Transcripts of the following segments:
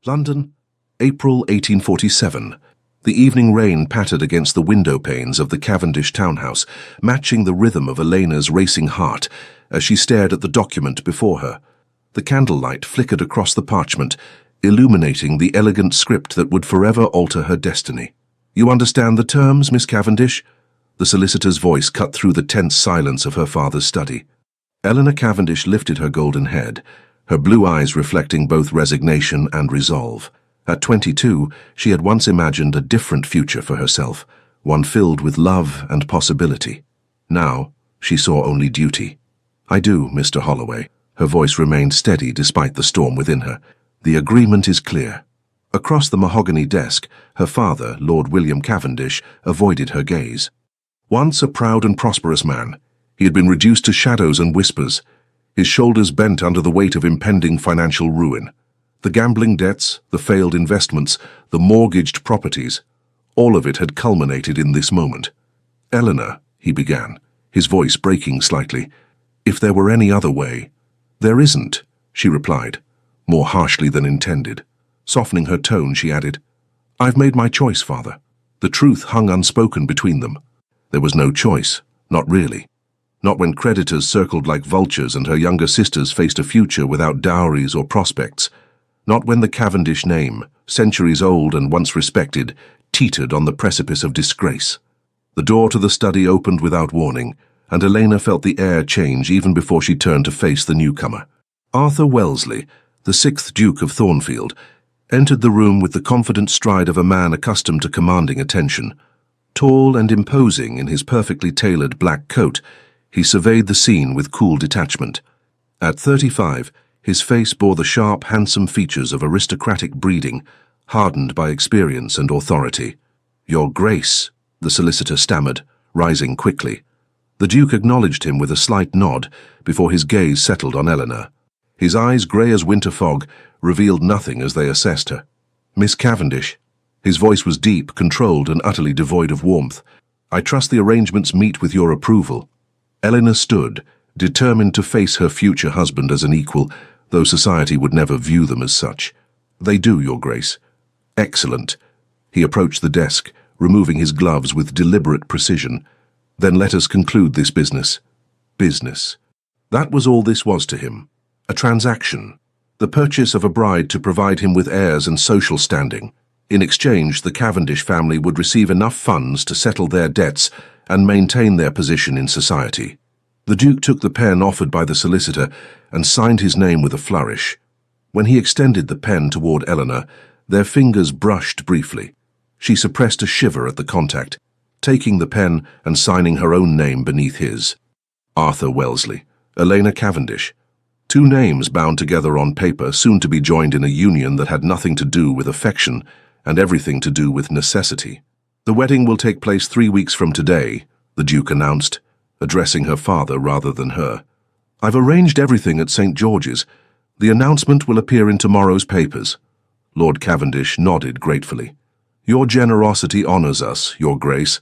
London, April 1847. The evening rain pattered against the window panes of the Cavendish townhouse, matching the rhythm of Elena's racing heart as she stared at the document before her. The candlelight flickered across the parchment, illuminating the elegant script that would forever alter her destiny. "You understand the terms, Miss Cavendish?" The solicitor's voice cut through the tense silence of her father's study. Eleanor Cavendish lifted her golden head, her blue eyes reflecting both resignation and resolve. At 22, she had once imagined a different future for herself, one filled with love and possibility. Now, she saw only duty. "I do, Mr. Holloway." Her voice remained steady despite the storm within her. "The agreement is clear." Across the mahogany desk, her father, Lord William Cavendish, avoided her gaze. Once a proud and prosperous man, he had been reduced to shadows and whispers, his shoulders bent under the weight of impending financial ruin. The gambling debts, the failed investments, the mortgaged properties, all of it had culminated in this moment. "Eleanor," he began, his voice breaking slightly, "if there were any other way—" "There isn't," she replied, more harshly than intended. Softening her tone, she added, "I've made my choice, Father." The truth hung unspoken between them. There was no choice, not really. Not when creditors circled like vultures and her younger sisters faced a future without dowries or prospects. Not when the Cavendish name, centuries old and once respected, teetered on the precipice of disgrace. The door to the study opened without warning, and Elena felt the air change even before she turned to face the newcomer. Arthur Wellesley, the 6th Duke of Thornfield, entered the room with the confident stride of a man accustomed to commanding attention. Tall and imposing in his perfectly tailored black coat, he surveyed the scene with cool detachment. At 35, his face bore the sharp, handsome features of aristocratic breeding, hardened by experience and authority. "Your Grace," the solicitor stammered, rising quickly. The Duke acknowledged him with a slight nod before his gaze settled on Eleanor. His eyes, grey as winter fog, revealed nothing as they assessed her. "Miss Cavendish." His voice was deep, controlled, and utterly devoid of warmth. "I trust the arrangements meet with your approval." Eleanor stood, determined to face her future husband as an equal, though society would never view them as such. "They do, Your Grace." "Excellent." He approached the desk, removing his gloves with deliberate precision. "Then let us conclude this business." Business. That was all this was to him. A transaction. The purchase of a bride to provide him with heirs and social standing. In exchange, the Cavendish family would receive enough funds to settle their debts and maintain their position in society. The Duke took the pen offered by the solicitor and signed his name with a flourish. When he extended the pen toward Eleanor, their fingers brushed briefly. She suppressed a shiver at the contact, taking the pen and signing her own name beneath his. Arthur Wellesley, Elena Cavendish. Two names bound together on paper, soon to be joined in a union that had nothing to do with affection and everything to do with necessity. "The wedding will take place 3 weeks from today," the Duke announced, addressing her father rather than her. "I've arranged everything at St. George's. The announcement will appear in tomorrow's papers." Lord Cavendish nodded gratefully. "Your generosity honors us, Your Grace."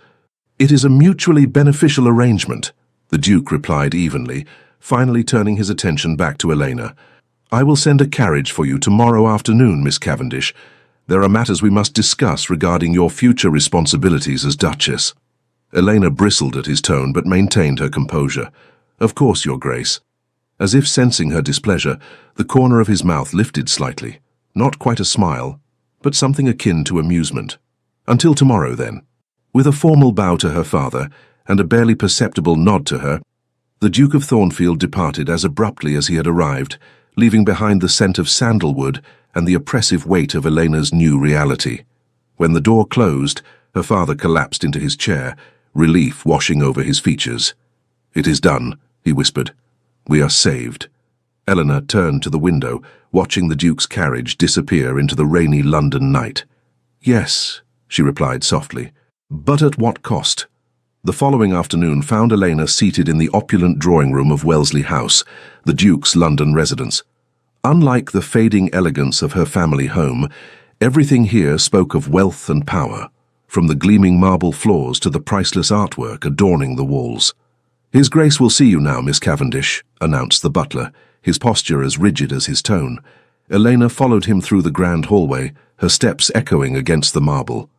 "It is a mutually beneficial arrangement," the Duke replied evenly, finally turning his attention back to Elena. "I will send a carriage for you tomorrow afternoon, Miss Cavendish. There are matters we must discuss regarding your future responsibilities as Duchess." Elena bristled at his tone but maintained her composure. "Of course, Your Grace." As if sensing her displeasure, the corner of his mouth lifted slightly. Not quite a smile, but something akin to amusement. "Until tomorrow, then." With a formal bow to her father and a barely perceptible nod to her, the Duke of Thornfield departed as abruptly as he had arrived, leaving behind the scent of sandalwood and the oppressive weight of Elena's new reality. When the door closed, her father collapsed into his chair, relief washing over his features. "It is done," he whispered. "We are saved." Eleanor turned to the window, watching the Duke's carriage disappear into the rainy London night. "Yes," she replied softly, "but at what cost?" The following afternoon found Elena seated in the opulent drawing-room of Wellesley House, the Duke's London residence. Unlike the fading elegance of her family home, everything here spoke of wealth and power, from the gleaming marble floors to the priceless artwork adorning the walls. "His Grace will see you now, Miss Cavendish," announced the butler, his posture as rigid as his tone. Elena followed him through the grand hallway, her steps echoing against the marble.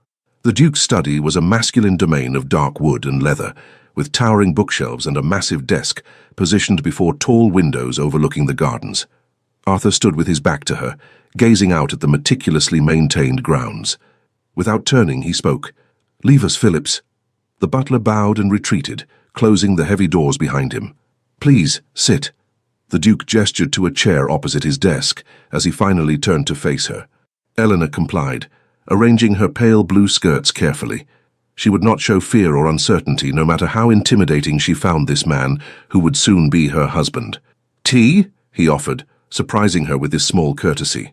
The Duke's study was a masculine domain of dark wood and leather, with towering bookshelves and a massive desk positioned before tall windows overlooking the gardens. Arthur stood with his back to her, gazing out at the meticulously maintained grounds. Without turning, he spoke. "Leave us, Phillips." The butler bowed and retreated, closing the heavy doors behind him. "Please, sit." The Duke gestured to a chair opposite his desk as he finally turned to face her. Eleanor complied, arranging her pale blue skirts carefully. She would not show fear or uncertainty, no matter how intimidating she found this man who would soon be her husband. "Tea?" he offered, surprising her with his small courtesy.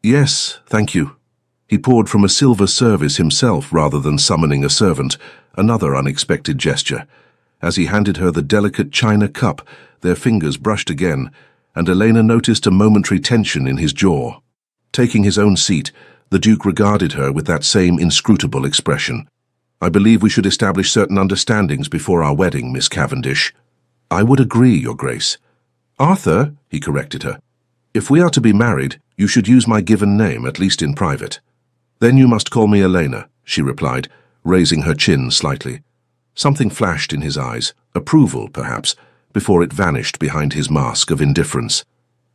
"Yes, thank you." He poured from a silver service himself rather than summoning a servant, another unexpected gesture. As he handed her the delicate china cup, their fingers brushed again, and Elena noticed a momentary tension in his jaw. Taking his own seat, the Duke regarded her with that same inscrutable expression. "I believe we should establish certain understandings before our wedding, Miss Cavendish." "I would agree, Your Grace." "Arthur," he corrected her, "if we are to be married, you should use my given name, at least in private." "Then you must call me Elena," she replied, raising her chin slightly. Something flashed in his eyes, approval, perhaps, before it vanished behind his mask of indifference.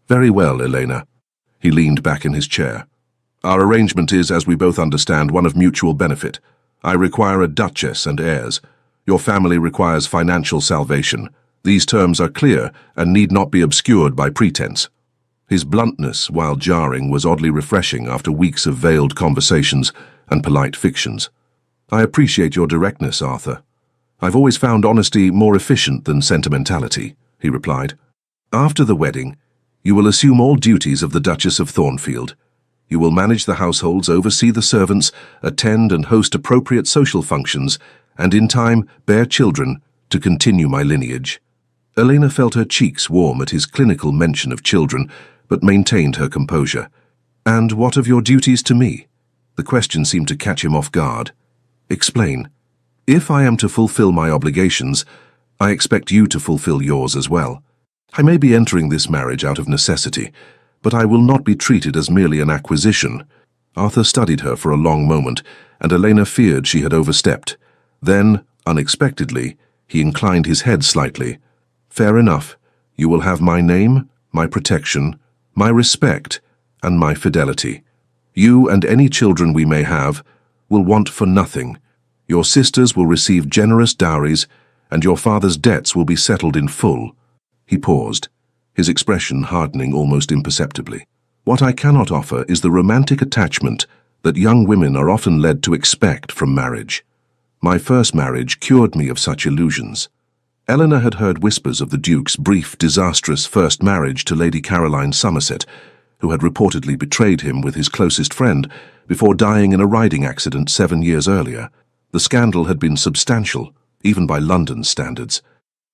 "Very well, Elena." He leaned back in his chair. "Our arrangement is, as we both understand, one of mutual benefit. I require a duchess and heirs. Your family requires financial salvation. These terms are clear and need not be obscured by pretense." His bluntness, while jarring, was oddly refreshing after weeks of veiled conversations and polite fictions. "I appreciate your directness, Arthur. I've always found honesty more efficient than sentimentality," he replied. "After the wedding, you will assume all duties of the Duchess of Thornfield. You will manage the households, oversee the servants, attend and host appropriate social functions, and in time bear children to continue my lineage." Elena felt her cheeks warm at his clinical mention of children, but maintained her composure. "And what of your duties to me?" The question seemed to catch him off guard. "Explain." "If I am to fulfill my obligations, I expect you to fulfill yours as well. I may be entering this marriage out of necessity, but I will not be treated as merely an acquisition." Arthur studied her for a long moment, and Elena feared she had overstepped. Then, unexpectedly, he inclined his head slightly. "Fair enough. You will have my name, my protection, my respect, and my fidelity. You and any children we may have will want for nothing. Your sisters will receive generous dowries, and your father's debts will be settled in full." He paused, his expression hardening almost imperceptibly. "What I cannot offer is the romantic attachment that young women are often led to expect from marriage. My first marriage cured me of such illusions." Eleanor had heard whispers of the Duke's brief, disastrous first marriage to Lady Caroline Somerset, who had reportedly betrayed him with his closest friend before dying in a riding accident 7 years earlier. The scandal had been substantial, even by London standards.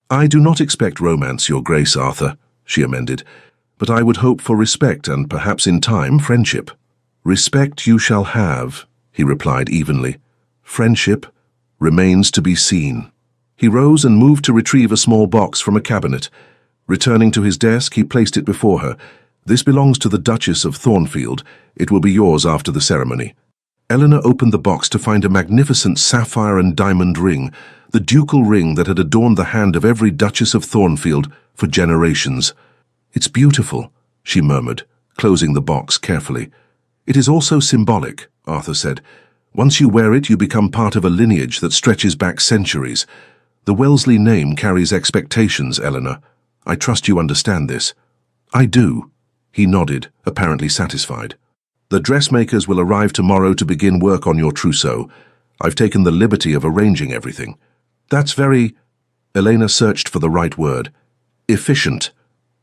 "I do not expect romance, Your Grace, Arthur," she amended, "but I would hope for respect and perhaps in time friendship." "Respect you shall have," he replied evenly. "Friendship remains to be seen." He rose and moved to retrieve a small box from a cabinet. Returning to his desk, he placed it before her. "This belongs to the Duchess of Thornfield. It will be yours after the ceremony." Eleanor opened the box to find a magnificent sapphire and diamond ring, the ducal ring that had adorned the hand of every Duchess of Thornfield for generations. "It's beautiful," she murmured, closing the box carefully. "It is also symbolic," Arthur said. "Once you wear it, you become part of a lineage that stretches back centuries. The Wellesley name carries expectations, Eleanor. I trust you understand this." "I do." He nodded, apparently satisfied. "The dressmakers will arrive tomorrow to begin work on your trousseau. I've taken the liberty of arranging everything." "That's very—" Elena searched for the right word. "Efficient."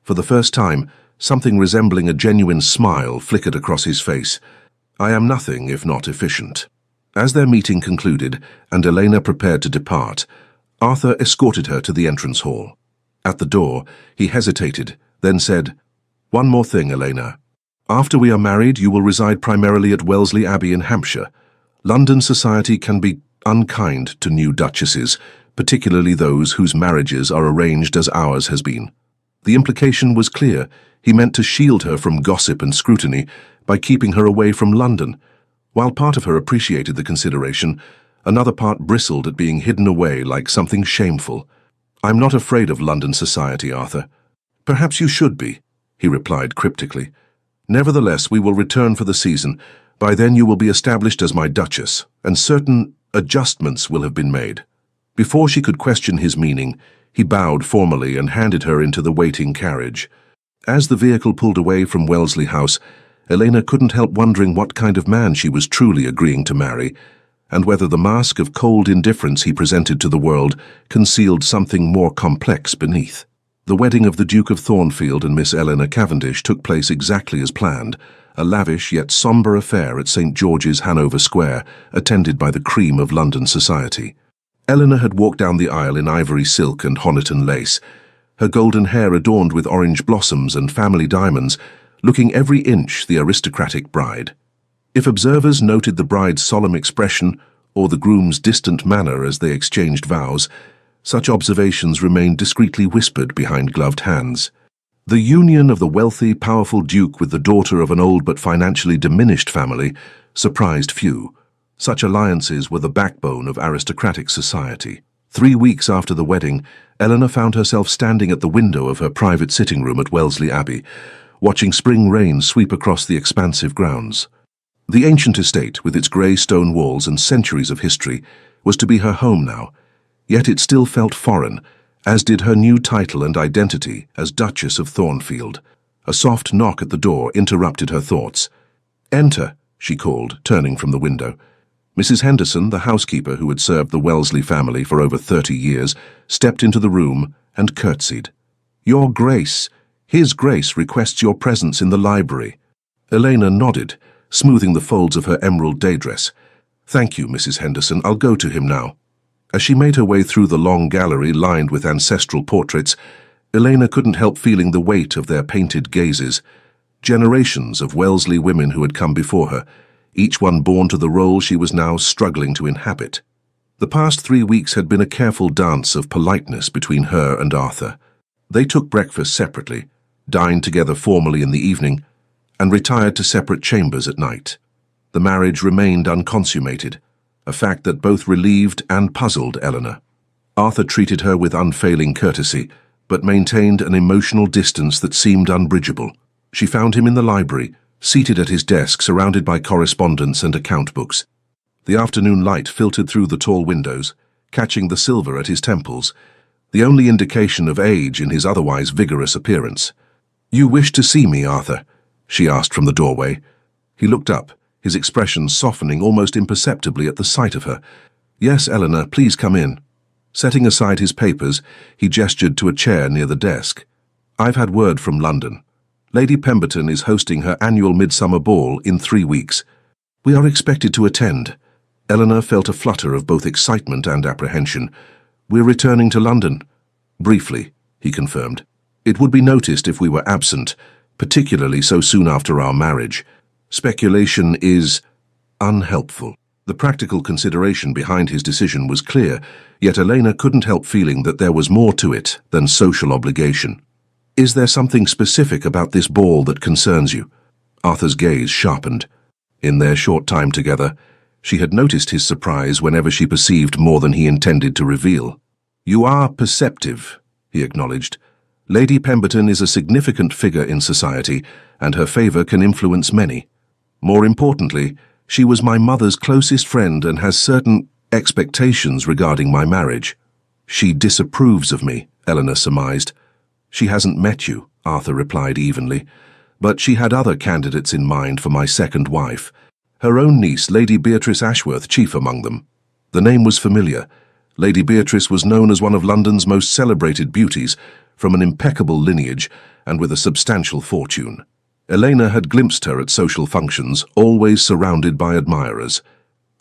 For the first time, something resembling a genuine smile flickered across his face. "I am nothing if not efficient." As their meeting concluded, and Elena prepared to depart, Arthur escorted her to the entrance hall. At the door, he hesitated, then said, "One more thing, Elena. After we are married, you will reside primarily at Wellesley Abbey in Hampshire. London society can be unkind to new duchesses, particularly those whose marriages are arranged as ours has been." The implication was clear. He meant to shield her from gossip and scrutiny by keeping her away from London. While part of her appreciated the consideration, another part bristled at being hidden away like something shameful. "I'm not afraid of London society, Arthur." "Perhaps you should be," he replied cryptically. "Nevertheless, we will return for the season. By then you will be established as my Duchess, and certain adjustments will have been made." Before she could question his meaning, he bowed formally and handed her into the waiting carriage. As the vehicle pulled away from Wellesley House, Elena couldn't help wondering what kind of man she was truly agreeing to marry, and whether the mask of cold indifference he presented to the world concealed something more complex beneath. The wedding of the Duke of Thornfield and Miss Eleanor Cavendish took place exactly as planned, a lavish yet sombre affair at St. George's, Hanover Square, attended by the cream of London society. Eleanor had walked down the aisle in ivory silk and Honiton lace, her golden hair adorned with orange blossoms and family diamonds, looking every inch the aristocratic bride. If observers noted the bride's solemn expression or the groom's distant manner as they exchanged vows, such observations remained discreetly whispered behind gloved hands. The union of the wealthy, powerful duke with the daughter of an old but financially diminished family surprised few. Such alliances were the backbone of aristocratic society. 3 weeks after the wedding, Eleanor found herself standing at the window of her private sitting room at Wellesley Abbey, watching spring rain sweep across the expansive grounds. The ancient estate, with its grey stone walls and centuries of history, was to be her home now, yet it still felt foreign, as did her new title and identity as Duchess of Thornfield. A soft knock at the door interrupted her thoughts. "Enter," she called, turning from the window. Mrs. Henderson, the housekeeper who had served the Wellesley family for over 30 years, stepped into the room and curtsied. "Your Grace, His Grace requests your presence in the library." Elena nodded, smoothing the folds of her emerald day dress. "Thank you, Mrs. Henderson. I'll go to him now." As she made her way through the long gallery lined with ancestral portraits, Elena couldn't help feeling the weight of their painted gazes. Generations of Wellesley women who had come before her, each one born to the role she was now struggling to inhabit. The past 3 weeks had been a careful dance of politeness between her and Arthur. They took breakfast separately, dined together formally in the evening, and retired to separate chambers at night. The marriage remained unconsummated, a fact that both relieved and puzzled Eleanor. Arthur treated her with unfailing courtesy, but maintained an emotional distance that seemed unbridgeable. She found him in the library, seated at his desk surrounded by correspondence and account books. The afternoon light filtered through the tall windows, catching the silver at his temples, the only indication of age in his otherwise vigorous appearance. "You wish to see me, Arthur?" she asked from the doorway. He looked up, his expression softening almost imperceptibly at the sight of her. "Yes, Eleanor, please come in." Setting aside his papers, he gestured to a chair near the desk. "I've had word from London. Lady Pemberton is hosting her annual midsummer ball in 3 weeks. We are expected to attend." Eleanor felt a flutter of both excitement and apprehension. "We're returning to London." "Briefly," he confirmed. "It would be noticed if we were absent, particularly so soon after our marriage. Speculation is unhelpful." The practical consideration behind his decision was clear, yet Elena couldn't help feeling that there was more to it than social obligation. "Is there something specific about this ball that concerns you?" Arthur's gaze sharpened. In their short time together, she had noticed his surprise whenever she perceived more than he intended to reveal. "You are perceptive," he acknowledged. "Lady Pemberton is a significant figure in society, and her favour can influence many. More importantly, she was my mother's closest friend and has certain expectations regarding my marriage." "She disapproves of me," Eleanor surmised. "She hasn't met you," Arthur replied evenly, "but she had other candidates in mind for my second wife. Her own niece, Lady Beatrice Ashworth, chief among them." The name was familiar. Lady Beatrice was known as one of London's most celebrated beauties, from an impeccable lineage and with a substantial fortune. Elena had glimpsed her at social functions, always surrounded by admirers.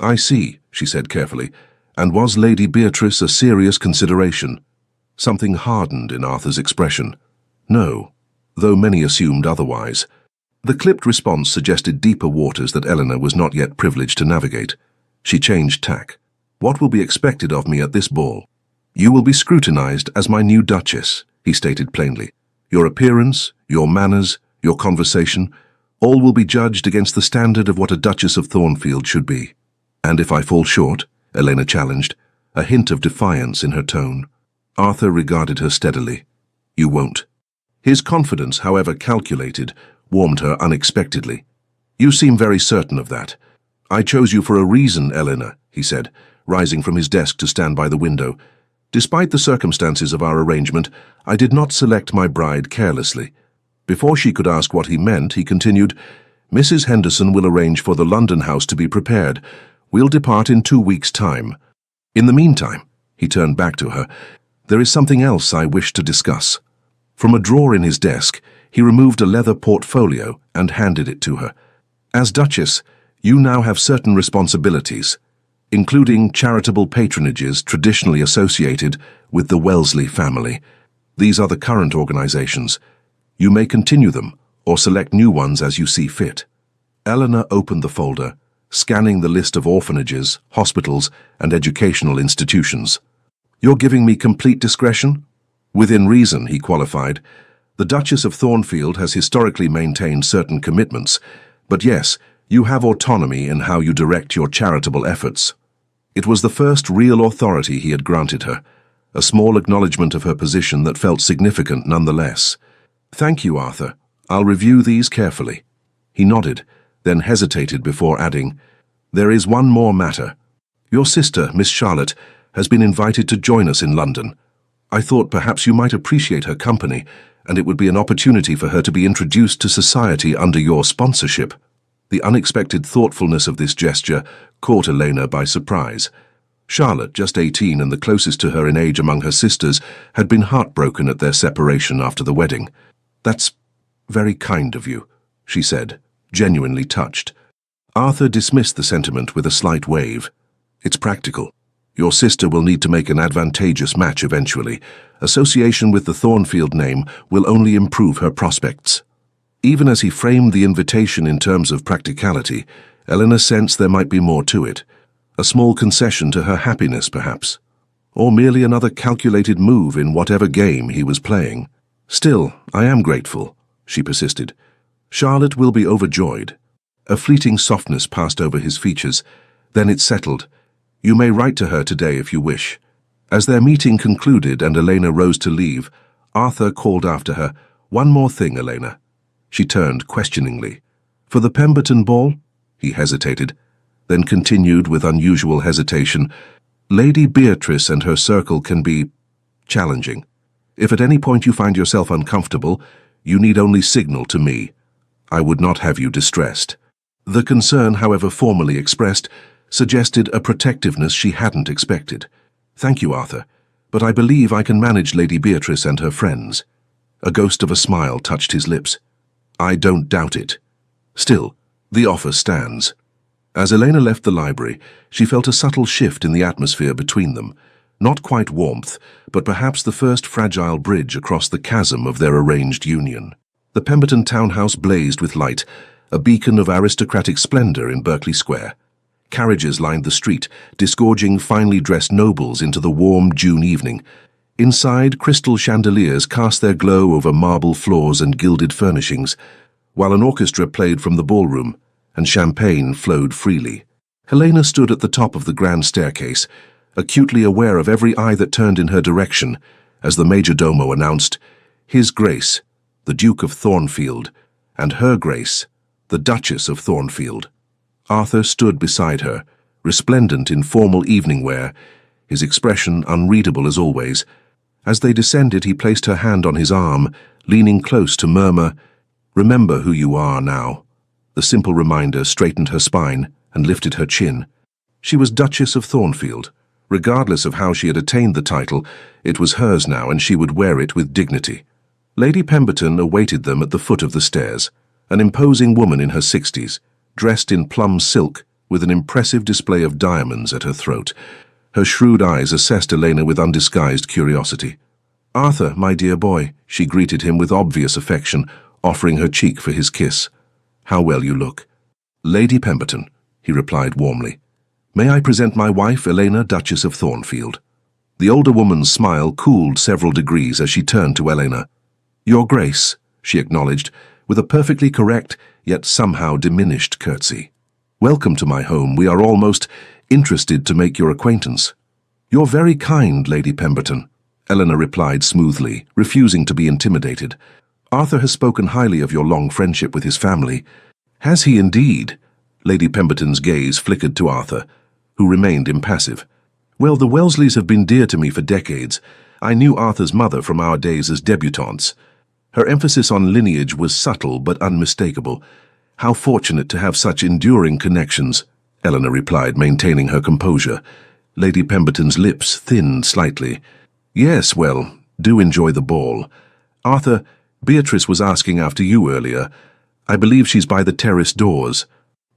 "I see," she said carefully. "And was Lady Beatrice a serious consideration?" Something hardened in Arthur's expression. "No," though many assumed otherwise. The clipped response suggested deeper waters that Eleanor was not yet privileged to navigate. She changed tack. "What will be expected of me at this ball?" "You will be scrutinized as my new Duchess," he stated plainly. Your appearance, your manners, your conversation, all will be judged against the standard of what a Duchess of Thornfield should be. And if I fall short, Elena challenged, a hint of defiance in her tone. Arthur regarded her steadily. You won't. His confidence, however calculated, warmed her unexpectedly. You seem very certain of that. I chose you for a reason, Elena, he said, rising from his desk to stand by the window. Despite the circumstances of our arrangement, I did not select my bride carelessly. Before she could ask what he meant, he continued, Mrs. Henderson will arrange for the London house to be prepared. We'll depart in 2 weeks' time. In the meantime, he turned back to her, there is something else I wish to discuss. From a drawer in his desk, he removed a leather portfolio and handed it to her. As Duchess, you now have certain responsibilities, including charitable patronages traditionally associated with the Wellesley family. These are the current organizations. You may continue them or select new ones as you see fit. Eleanor opened the folder, scanning the list of orphanages, hospitals, and educational institutions. You're giving me complete discretion? Within reason, he qualified. The Duchess of Thornfield has historically maintained certain commitments, but yes, you have autonomy in how you direct your charitable efforts. It was the first real authority he had granted her, a small acknowledgement of her position that felt significant nonetheless. Thank you, Arthur. I'll review these carefully. He nodded, then hesitated before adding, There is one more matter. Your sister, Miss Charlotte, has been invited to join us in London. I thought perhaps you might appreciate her company, and it would be an opportunity for her to be introduced to society under your sponsorship. The unexpected thoughtfulness of this gesture caught Elena by surprise. Charlotte, just 18 and the closest to her in age among her sisters, had been heartbroken at their separation after the wedding. That's very kind of you, she said, genuinely touched. Arthur dismissed the sentiment with a slight wave. It's practical. Your sister will need to make an advantageous match eventually. Association with the Thornfield name will only improve her prospects. Even as he framed the invitation in terms of practicality, Eleanor sensed there might be more to it. A small concession to her happiness, perhaps. Or merely another calculated move in whatever game he was playing. Still, I am grateful, she persisted. Charlotte will be overjoyed. A fleeting softness passed over his features. Then it settled. You may write to her today if you wish. As their meeting concluded and Elena rose to leave, Arthur called after her, One more thing, Elena. She turned questioningly. For the Pemberton ball? He hesitated, then continued with unusual hesitation. Lady Beatrice and her circle can be challenging. If at any point you find yourself uncomfortable, you need only signal to me. I would not have you distressed. The concern, however formally expressed, suggested a protectiveness she hadn't expected. Thank you, Arthur, but I believe I can manage Lady Beatrice and her friends. A ghost of a smile touched his lips. I don't doubt it. Still, the offer stands. As Elena left the library, she felt a subtle shift in the atmosphere between them. Not quite warmth, but perhaps the first fragile bridge across the chasm of their arranged union. The Pemberton townhouse blazed with light, a beacon of aristocratic splendor in Berkeley Square. Carriages lined the street, disgorging finely dressed nobles into the warm June evening. Inside, crystal chandeliers cast their glow over marble floors and gilded furnishings, while an orchestra played from the ballroom, and champagne flowed freely. Helena stood at the top of the grand staircase, acutely aware of every eye that turned in her direction, as the majordomo announced, His Grace, the Duke of Thornfield, and Her Grace, the Duchess of Thornfield. Arthur stood beside her, resplendent in formal evening wear, his expression unreadable as always. As they descended, he placed her hand on his arm, leaning close to murmur, Remember who you are now. The simple reminder straightened her spine and lifted her chin. She was Duchess of Thornfield. Regardless of how she had attained the title, it was hers now, and she would wear it with dignity. Lady Pemberton awaited them at the foot of the stairs, an imposing woman in her 60s, dressed in plum silk with an impressive display of diamonds at her throat. Her shrewd eyes assessed Elena with undisguised curiosity. Arthur, my dear boy, she greeted him with obvious affection, offering her cheek for his kiss. How well you look. Lady Pemberton, he replied warmly. May I present my wife, Elena, Duchess of Thornfield? The older woman's smile cooled several degrees as she turned to Elena. "Your Grace," she acknowledged, with a perfectly correct, yet somehow diminished curtsy. "Welcome to my home. We are almost interested to make your acquaintance." "You're very kind, Lady Pemberton," Eleanor replied smoothly, refusing to be intimidated. "Arthur has spoken highly of your long friendship with his family." "Has he indeed?" Lady Pemberton's gaze flickered to Arthur, who remained impassive. "Well, the Wellesleys have been dear to me for decades. I knew Arthur's mother from our days as debutantes. Her emphasis on lineage was subtle but unmistakable. How fortunate to have such enduring connections," Eleanor replied, maintaining her composure. Lady Pemberton's lips thinned slightly. "Yes, well, do enjoy the ball. Arthur, Beatrice was asking after you earlier. I believe she's by the terrace doors."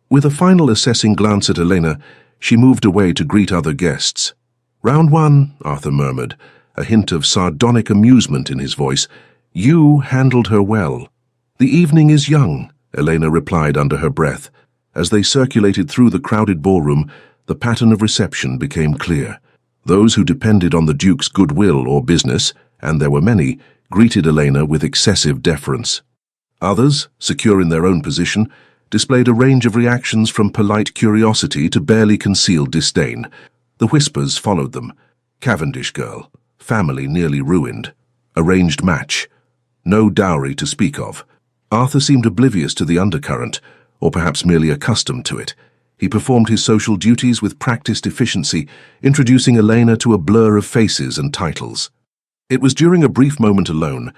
With a final assessing glance at Elena, she moved away to greet other guests. "Round one," Arthur murmured, a hint of sardonic amusement in his voice. "You handled her well." "The evening is young," Elena replied under her breath. As they circulated through the crowded ballroom, the pattern of reception became clear. Those who depended on the Duke's goodwill or business, and there were many, greeted Elena with excessive deference. Others, secure in their own position, displayed a range of reactions from polite curiosity to barely concealed disdain. The whispers followed them. Cavendish girl, family nearly ruined, arranged match, no dowry to speak of. Arthur seemed oblivious to the undercurrent, or perhaps merely accustomed to it. He performed his social duties with practiced efficiency, introducing Elena to a blur of faces and titles. It was during a brief moment alone,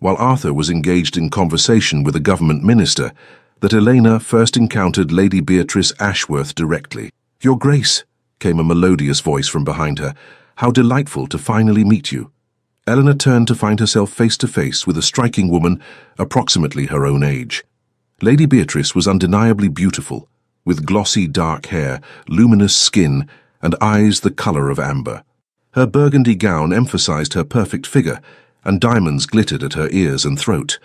while Arthur was engaged in conversation with a government minister, that Elena first encountered Lady Beatrice Ashworth directly. "Your Grace," came a melodious voice from behind her. "How delightful to finally meet you." Eleanor turned to find herself face to face with a striking woman approximately her own age. Lady Beatrice was undeniably beautiful, with glossy dark hair, luminous skin, and eyes the colour of amber. Her burgundy gown emphasized her perfect figure, and diamonds glittered at her ears and throat.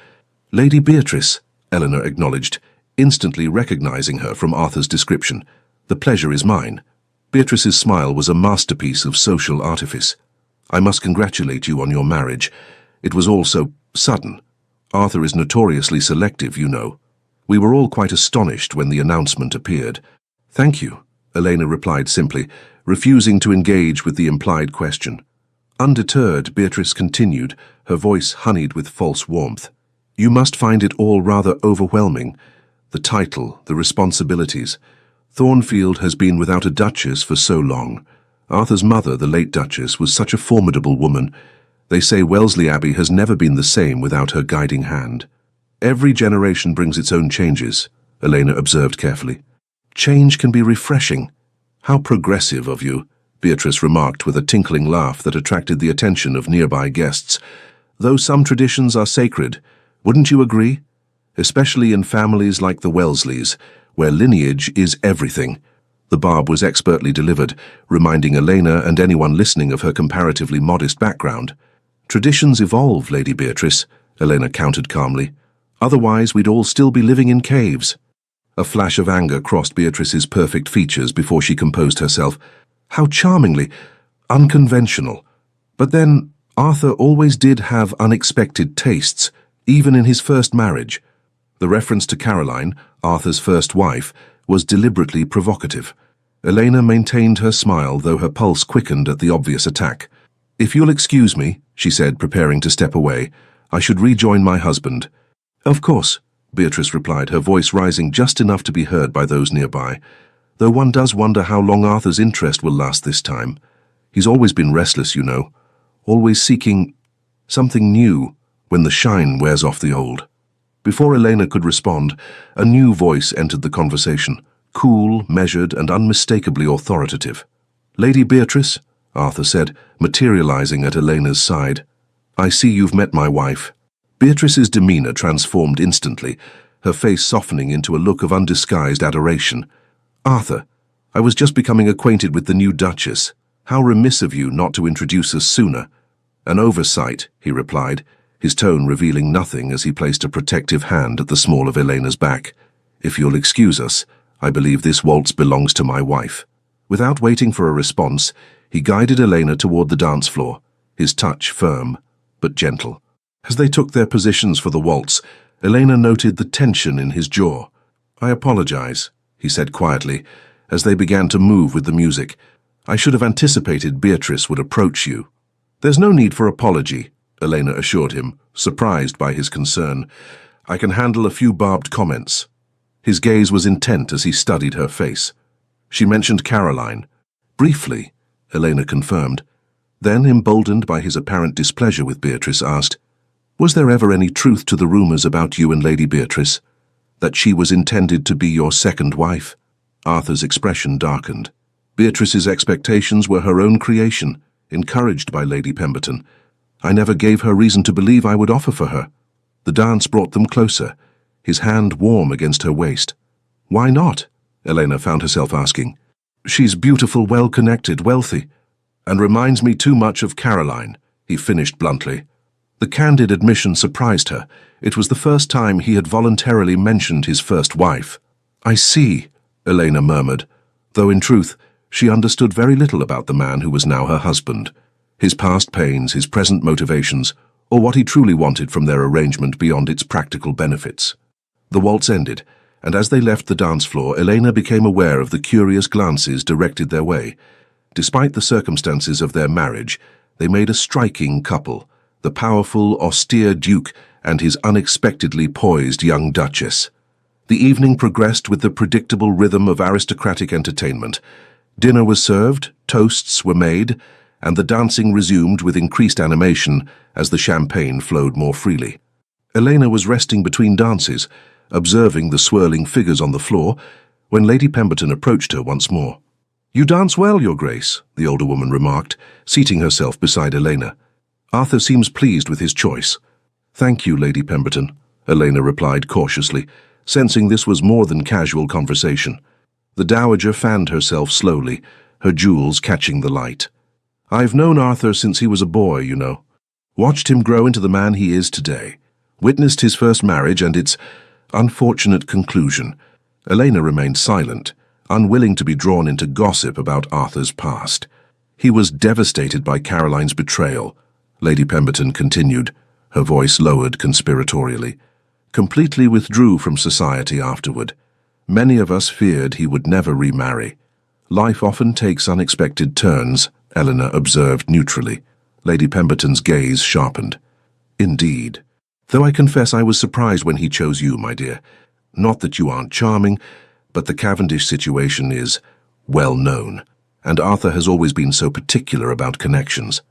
"Lady Beatrice," Eleanor acknowledged, instantly recognizing her from Arthur's description. "The pleasure is mine." Beatrice's smile was a masterpiece of social artifice. "I must congratulate you on your marriage. It was all so sudden. Arthur is notoriously selective, you know. We were all quite astonished when the announcement appeared." "Thank you," Elena replied simply, refusing to engage with the implied question. Undeterred, Beatrice continued, her voice honeyed with false warmth. "You must find it all rather overwhelming. The title, the responsibilities. Thornfield has been without a duchess for so long. Arthur's mother, the late Duchess, was such a formidable woman. They say Wellesley Abbey has never been the same without her guiding hand." "Every generation brings its own changes," Elena observed carefully. "Change can be refreshing." "How progressive of you," Beatrice remarked with a tinkling laugh that attracted the attention of nearby guests. "Though some traditions are sacred, wouldn't you agree? Especially in families like the Wellesleys, where lineage is everything." The barb was expertly delivered, reminding Elena and anyone listening of her comparatively modest background. "Traditions evolve, Lady Beatrice," Elena countered calmly. "Otherwise we'd all still be living in caves." A flash of anger crossed Beatrice's perfect features before she composed herself. How charmingly unconventional. But then, Arthur always did have unexpected tastes, even in his first marriage. The reference to Caroline, Arthur's first wife, was deliberately provocative. Elena maintained her smile, though her pulse quickened at the obvious attack. "If you'll excuse me," she said, preparing to step away, "I should rejoin my husband." "Of course," Beatrice replied, her voice rising just enough to be heard by those nearby. "Though one does wonder how long Arthur's interest will last this time. He's always been restless, you know, always seeking something new when the shine wears off the old." Before Elena could respond, a new voice entered the conversation, cool, measured, and unmistakably authoritative. "Lady Beatrice," Arthur said, materializing at Elena's side, "I see you've met my wife." Beatrice's demeanor transformed instantly, her face softening into a look of undisguised adoration. "Arthur, I was just becoming acquainted with the new Duchess. How remiss of you not to introduce us sooner." "An oversight," he replied, his tone revealing nothing as he placed a protective hand at the small of Elena's back. "If you'll excuse us, I believe this waltz belongs to my wife." Without waiting for a response, he guided Elena toward the dance floor, his touch firm but gentle. As they took their positions for the waltz, Elena noted the tension in his jaw. "I apologize," he said quietly, as they began to move with the music. "I should have anticipated Beatrice would approach you." "There's no need for apology," Elena assured him, surprised by his concern. "I can handle a few barbed comments." His gaze was intent as he studied her face. "She mentioned Caroline." "Briefly," Elena confirmed. Then, emboldened by his apparent displeasure with Beatrice, asked, "Was there ever any truth to the rumors about you and Lady Beatrice? That she was intended to be your second wife?" Arthur's expression darkened. "Beatrice's expectations were her own creation, encouraged by Lady Pemberton. I never gave her reason to believe I would offer for her." The dance brought them closer, his hand warm against her waist. "Why not?" Elena found herself asking. "She's beautiful, well-connected, wealthy, and reminds me too much of Caroline," he finished bluntly. The candid admission surprised her. It was the first time he had voluntarily mentioned his first wife. "I see," Elena murmured, though in truth she understood very little about the man who was now her husband, his past pains, his present motivations, or what he truly wanted from their arrangement beyond its practical benefits. The waltz ended, and as they left the dance floor, Elena became aware of the curious glances directed their way. Despite the circumstances of their marriage, they made a striking couple, the powerful, austere Duke and his unexpectedly poised young Duchess. The evening progressed with the predictable rhythm of aristocratic entertainment. Dinner was served, toasts were made, and the dancing resumed with increased animation as the champagne flowed more freely. Elena was resting between dances, observing the swirling figures on the floor, when Lady Pemberton approached her once more. "You dance well, Your Grace," the older woman remarked, seating herself beside Elena. "Arthur seems pleased with his choice." "Thank you, Lady Pemberton," Elena replied cautiously, sensing this was more than casual conversation. The dowager fanned herself slowly, her jewels catching the light. "I've known Arthur since he was a boy, you know. Watched him grow into the man he is today. Witnessed his first marriage and its unfortunate conclusion." Elena remained silent, unwilling to be drawn into gossip about Arthur's past. "He was devastated by Caroline's betrayal," Lady Pemberton continued, her voice lowered conspiratorially. "Completely withdrew from society afterward. Many of us feared he would never remarry. Life often takes unexpected turns," Eleanor observed neutrally. Lady Pemberton's gaze sharpened. "Indeed. Though I confess I was surprised when he chose you, my dear. Not that you aren't charming, but the Cavendish situation is well known, and Arthur has always been so particular about connections."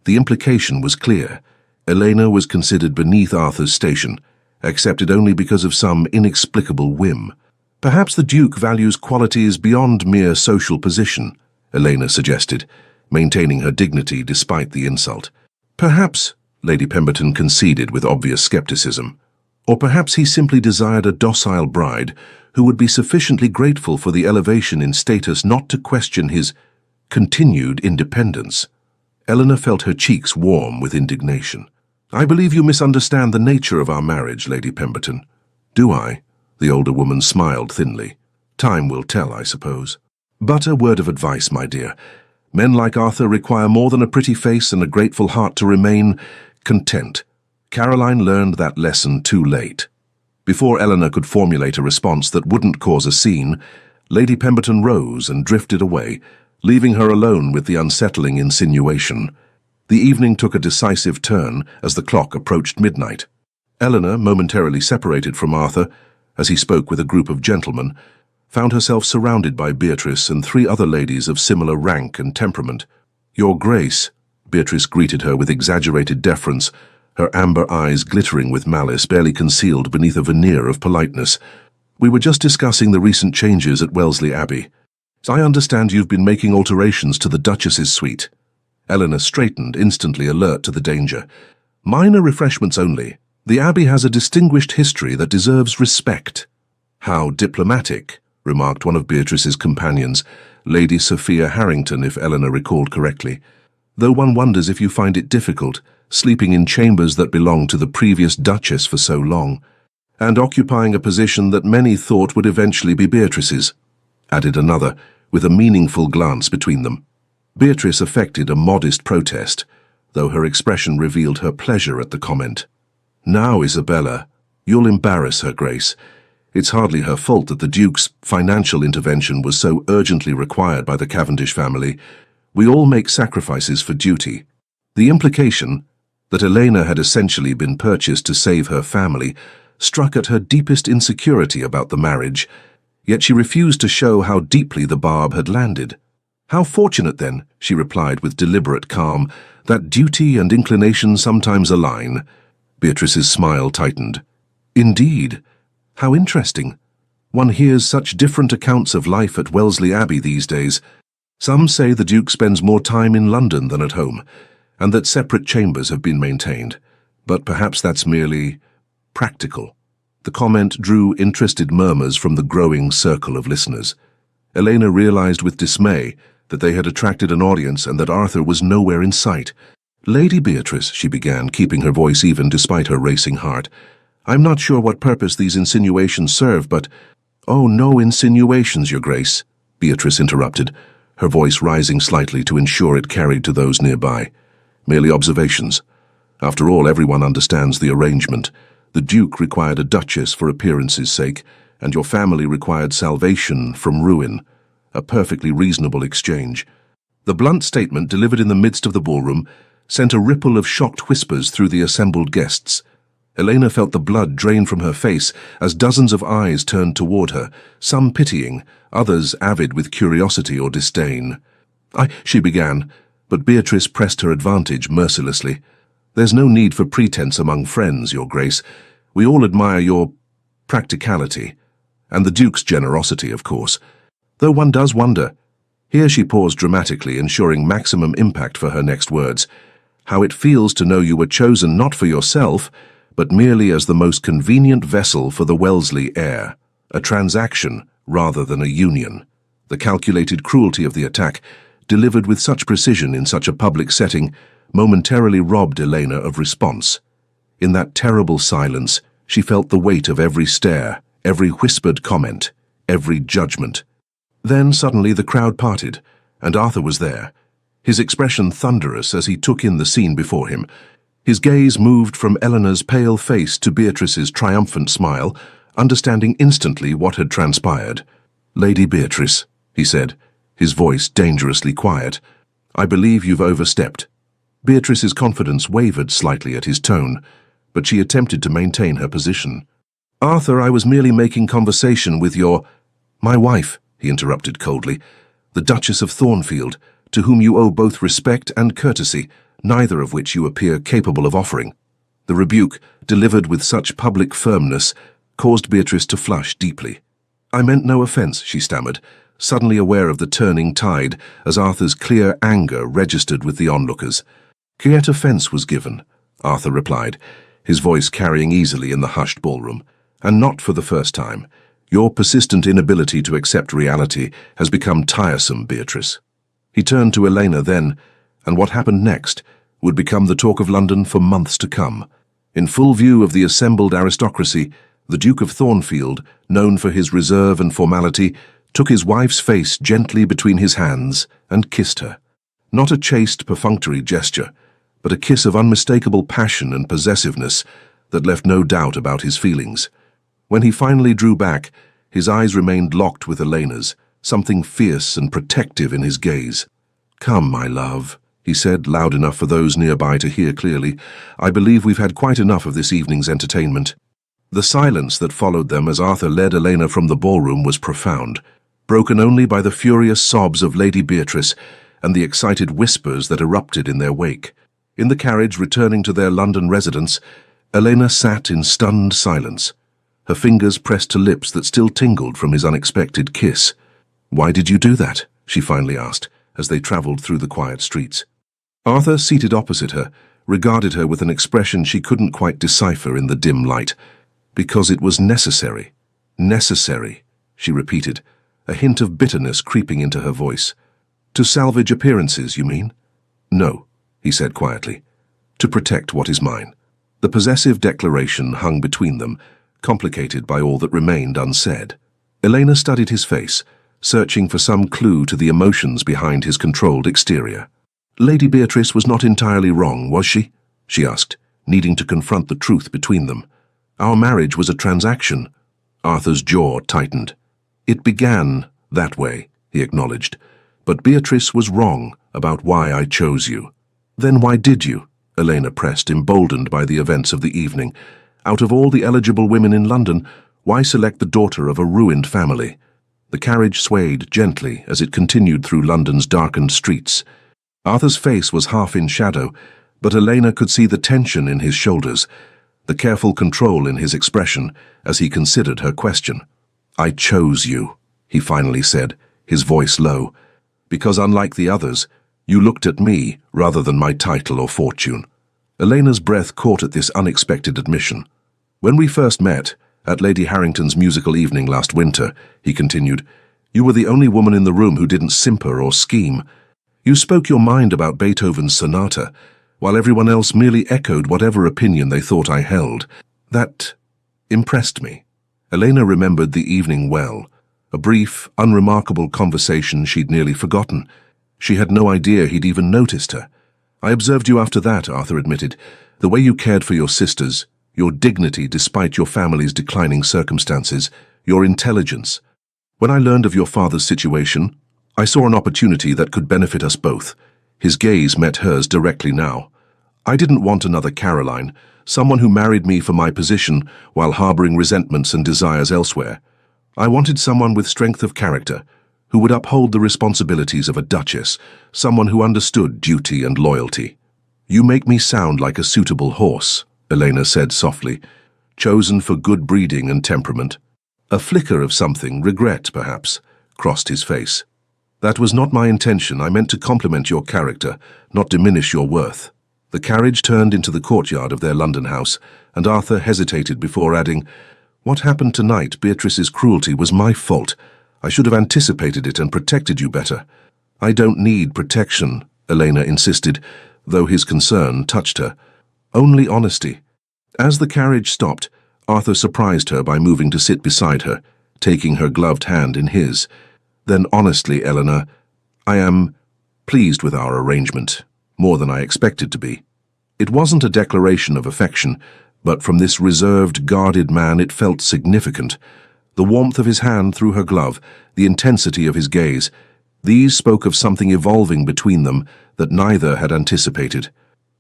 The implication was clear. Elena was considered beneath Arthur's station, accepted only because of some inexplicable whim. "Perhaps the Duke values qualities beyond mere social position," Elena suggested, maintaining her dignity despite the insult. "Perhaps," Lady Pemberton conceded with obvious skepticism. "Or perhaps he simply desired a docile bride who would be sufficiently grateful for the elevation in status not to question his continued independence." Eleanor felt her cheeks warm with indignation. "I believe you misunderstand the nature of our marriage, Lady Pemberton." "Do I?" The older woman smiled thinly. "Time will tell, I suppose. But a word of advice, my dear. Men like Arthur require more than a pretty face and a grateful heart to remain content. Caroline learned that lesson too late." Before Eleanor could formulate a response that wouldn't cause a scene, Lady Pemberton rose and drifted away, leaving her alone with the unsettling insinuation. The evening took a decisive turn as the clock approached midnight. Eleanor, momentarily separated from Arthur, as he spoke with a group of gentlemen, found herself surrounded by Beatrice and 3 other ladies of similar rank and temperament. "Your Grace," Beatrice greeted her with exaggerated deference, her amber eyes glittering with malice barely concealed beneath a veneer of politeness. "We were just discussing the recent changes at Wellesley Abbey. I understand you've been making alterations to the Duchess's suite." Eleanor straightened, instantly alert to the danger. "Minor refreshments only. The Abbey has a distinguished history that deserves respect." "How diplomatic," remarked one of Beatrice's companions, Lady Sophia Harrington, if Eleanor recalled correctly. "Though one wonders if you find it difficult, sleeping in chambers that belonged to the previous Duchess for so long, and occupying a position that many thought would eventually be Beatrice's," added another, with a meaningful glance between them. Beatrice affected a modest protest, though her expression revealed her pleasure at the comment. "Now, Isabella, you'll embarrass her Grace. It's hardly her fault that the Duke's financial intervention was so urgently required by the Cavendish family. We all make sacrifices for duty." The implication that Elena had essentially been purchased to save her family struck at her deepest insecurity about the marriage, yet she refused to show how deeply the barb had landed. "How fortunate, then," she replied with deliberate calm, "that duty and inclination sometimes align." Beatrice's smile tightened. "Indeed. How interesting. One hears such different accounts of life at Wellesley Abbey these days. Some say the Duke spends more time in London than at home, and that separate chambers have been maintained. But perhaps that's merely practical." The comment drew interested murmurs from the growing circle of listeners. Elena realized with dismay that they had attracted an audience and that Arthur was nowhere in sight. "Lady Beatrice," she began, keeping her voice even despite her racing heart, "I'm not sure what purpose these insinuations serve, but—" "Oh, no insinuations, Your Grace," Beatrice interrupted, her voice rising slightly to ensure it carried to those nearby. "Merely observations. After all, everyone understands the arrangement. The Duke required a duchess for appearance's sake, and your family required salvation from ruin. A perfectly reasonable exchange." The blunt statement, delivered in the midst of the ballroom, sent a ripple of shocked whispers through the assembled guests. Elena felt the blood drain from her face as dozens of eyes turned toward her, some pitying, others avid with curiosity or disdain. She began, but Beatrice pressed her advantage mercilessly. "There's no need for pretense among friends, Your Grace. We all admire your practicality, and the Duke's generosity, of course. Though one does wonder—" Here she paused dramatically, ensuring maximum impact for her next words— "how it feels to know you were chosen not for yourself, but merely as the most convenient vessel for the Wellesley heir, a transaction rather than a union." The calculated cruelty of the attack, delivered with such precision in such a public setting, momentarily robbed Elena of response. In that terrible silence, she felt the weight of every stare, every whispered comment, every judgment. Then suddenly the crowd parted, and Arthur was there, his expression thunderous as he took in the scene before him. His gaze moved from Eleanor's pale face to Beatrice's triumphant smile, understanding instantly what had transpired. "Lady Beatrice," he said, his voice dangerously quiet, "I believe you've overstepped." Beatrice's confidence wavered slightly at his tone, but she attempted to maintain her position. "Arthur, I was merely making conversation with my wife," he interrupted coldly, "the Duchess of Thornfield, to whom you owe both respect and courtesy, neither of which you appear capable of offering." The rebuke, delivered with such public firmness, caused Beatrice to flush deeply. "I meant no offence," she stammered, suddenly aware of the turning tide as Arthur's clear anger registered with the onlookers. "Quiet offence was given," Arthur replied, his voice carrying easily in the hushed ballroom, "and not for the first time. Your persistent inability to accept reality has become tiresome, Beatrice." He turned to Elena then, and what happened next would become the talk of London for months to come. In full view of the assembled aristocracy, the Duke of Thornfield, known for his reserve and formality, took his wife's face gently between his hands and kissed her. Not a chaste, perfunctory gesture, but a kiss of unmistakable passion and possessiveness that left no doubt about his feelings. When he finally drew back, his eyes remained locked with Elena's, something fierce and protective in his gaze. "Come, my love," he said, loud enough for those nearby to hear clearly. "I believe we've had quite enough of this evening's entertainment." The silence that followed them as Arthur led Elena from the ballroom was profound, broken only by the furious sobs of Lady Beatrice and the excited whispers that erupted in their wake. In the carriage returning to their London residence, Elena sat in stunned silence, her fingers pressed to lips that still tingled from his unexpected kiss. "Why did you do that?" she finally asked, as they travelled through the quiet streets. Arthur, seated opposite her, regarded her with an expression she couldn't quite decipher in the dim light. "Because it was necessary." "Necessary," she repeated, a hint of bitterness creeping into her voice. "To salvage appearances, you mean?" "No," he said quietly. "To protect what is mine." The possessive declaration hung between them, complicated by all that remained unsaid. Elena studied his face, searching for some clue to the emotions behind his controlled exterior. "Lady Beatrice was not entirely wrong, was she?" she asked, needing to confront the truth between them. Our marriage was a transaction. Arthur's jaw tightened. It began that way, he acknowledged. But Beatrice was wrong about why I chose you. Then why did you? Elena pressed, emboldened by the events of the evening. Out of all the eligible women in London, why select the daughter of a ruined family? The carriage swayed gently as it continued through London's darkened streets. Arthur's face was half in shadow, but Elena could see the tension in his shoulders, the careful control in his expression as he considered her question. I chose you, he finally said, his voice low, because unlike the others, you looked at me rather than my title or fortune. Elena's breath caught at this unexpected admission. When we first met, at Lady Harrington's musical evening last winter, he continued, you were the only woman in the room who didn't simper or scheme. You spoke your mind about Beethoven's sonata, while everyone else merely echoed whatever opinion they thought I held. That impressed me. Elena remembered the evening well, a brief, unremarkable conversation she'd nearly forgotten. She had no idea he'd even noticed her. I observed you after that, Arthur admitted, the way you cared for your sisters, your dignity despite your family's declining circumstances, your intelligence. When I learned of your father's situation, I saw an opportunity that could benefit us both. His gaze met hers directly now. I didn't want another Caroline, someone who married me for my position while harboring resentments and desires elsewhere. I wanted someone with strength of character, who would uphold the responsibilities of a duchess, someone who understood duty and loyalty. You make me sound like a suitable horse, Elena said softly, chosen for good breeding and temperament. A flicker of something, regret perhaps, crossed his face. That was not my intention. I meant to compliment your character, not diminish your worth. The carriage turned into the courtyard of their London house, and Arthur hesitated before adding, what happened tonight, Beatrice's cruelty, was my fault. I should have anticipated it and protected you better. I don't need protection, Elena insisted, though his concern touched her. Only honesty. As the carriage stopped, Arthur surprised her by moving to sit beside her, taking her gloved hand in his. Then honestly, Eleanor, I am pleased with our arrangement, more than I expected to be. It wasn't a declaration of affection, but from this reserved, guarded man it felt significant. The warmth of his hand through her glove, the intensity of his gaze, these spoke of something evolving between them that neither had anticipated.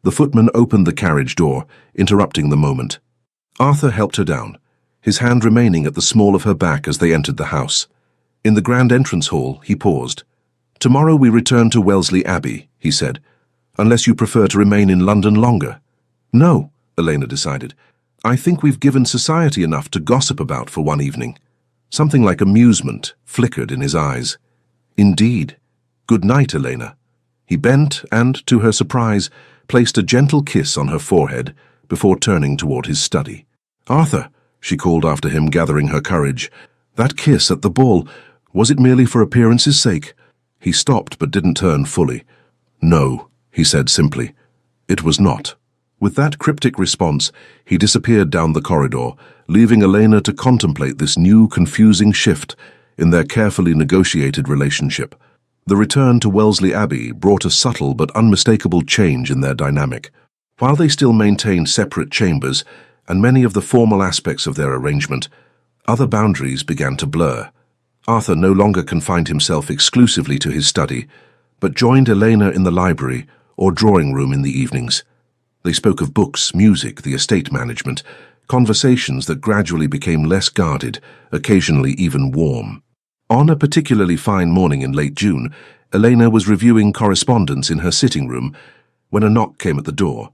The footman opened the carriage door, interrupting the moment. Arthur helped her down, his hand remaining at the small of her back as they entered the house. In the grand entrance hall, he paused. Tomorrow we return to Wellesley Abbey, he said, unless you prefer to remain in London longer. No, Elena decided. I think we've given society enough to gossip about for one evening. Something like amusement flickered in his eyes. Indeed. Good night, Elena. He bent and, to her surprise, placed a gentle kiss on her forehead before turning toward his study. Arthur, she called after him, gathering her courage. That kiss at the ball, was it merely for appearance's sake? He stopped but didn't turn fully. No, he said simply. It was not. With that cryptic response, he disappeared down the corridor, leaving Elena to contemplate this new, confusing shift in their carefully negotiated relationship. The return to Wellesley Abbey brought a subtle but unmistakable change in their dynamic. While they still maintained separate chambers and many of the formal aspects of their arrangement, other boundaries began to blur. Arthur no longer confined himself exclusively to his study, but joined Elena in the library or drawing room in the evenings. They spoke of books, music, the estate management, conversations that gradually became less guarded, occasionally even warm. On a particularly fine morning in late June, Elena was reviewing correspondence in her sitting room when a knock came at the door.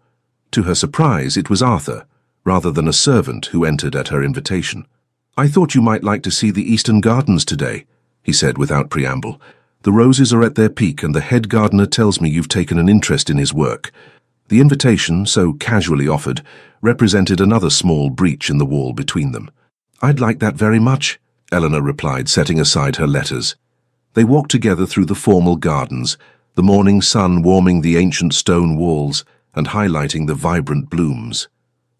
To her surprise, it was Arthur, rather than a servant who entered at her invitation. I thought you might like to see the Eastern Gardens today, he said without preamble. The roses are at their peak and the head gardener tells me you've taken an interest in his work. The invitation, so casually offered, represented another small breach in the wall between them. I'd like that very much, Eleanor replied, setting aside her letters. They walked together through the formal gardens, the morning sun warming the ancient stone walls and highlighting the vibrant blooms.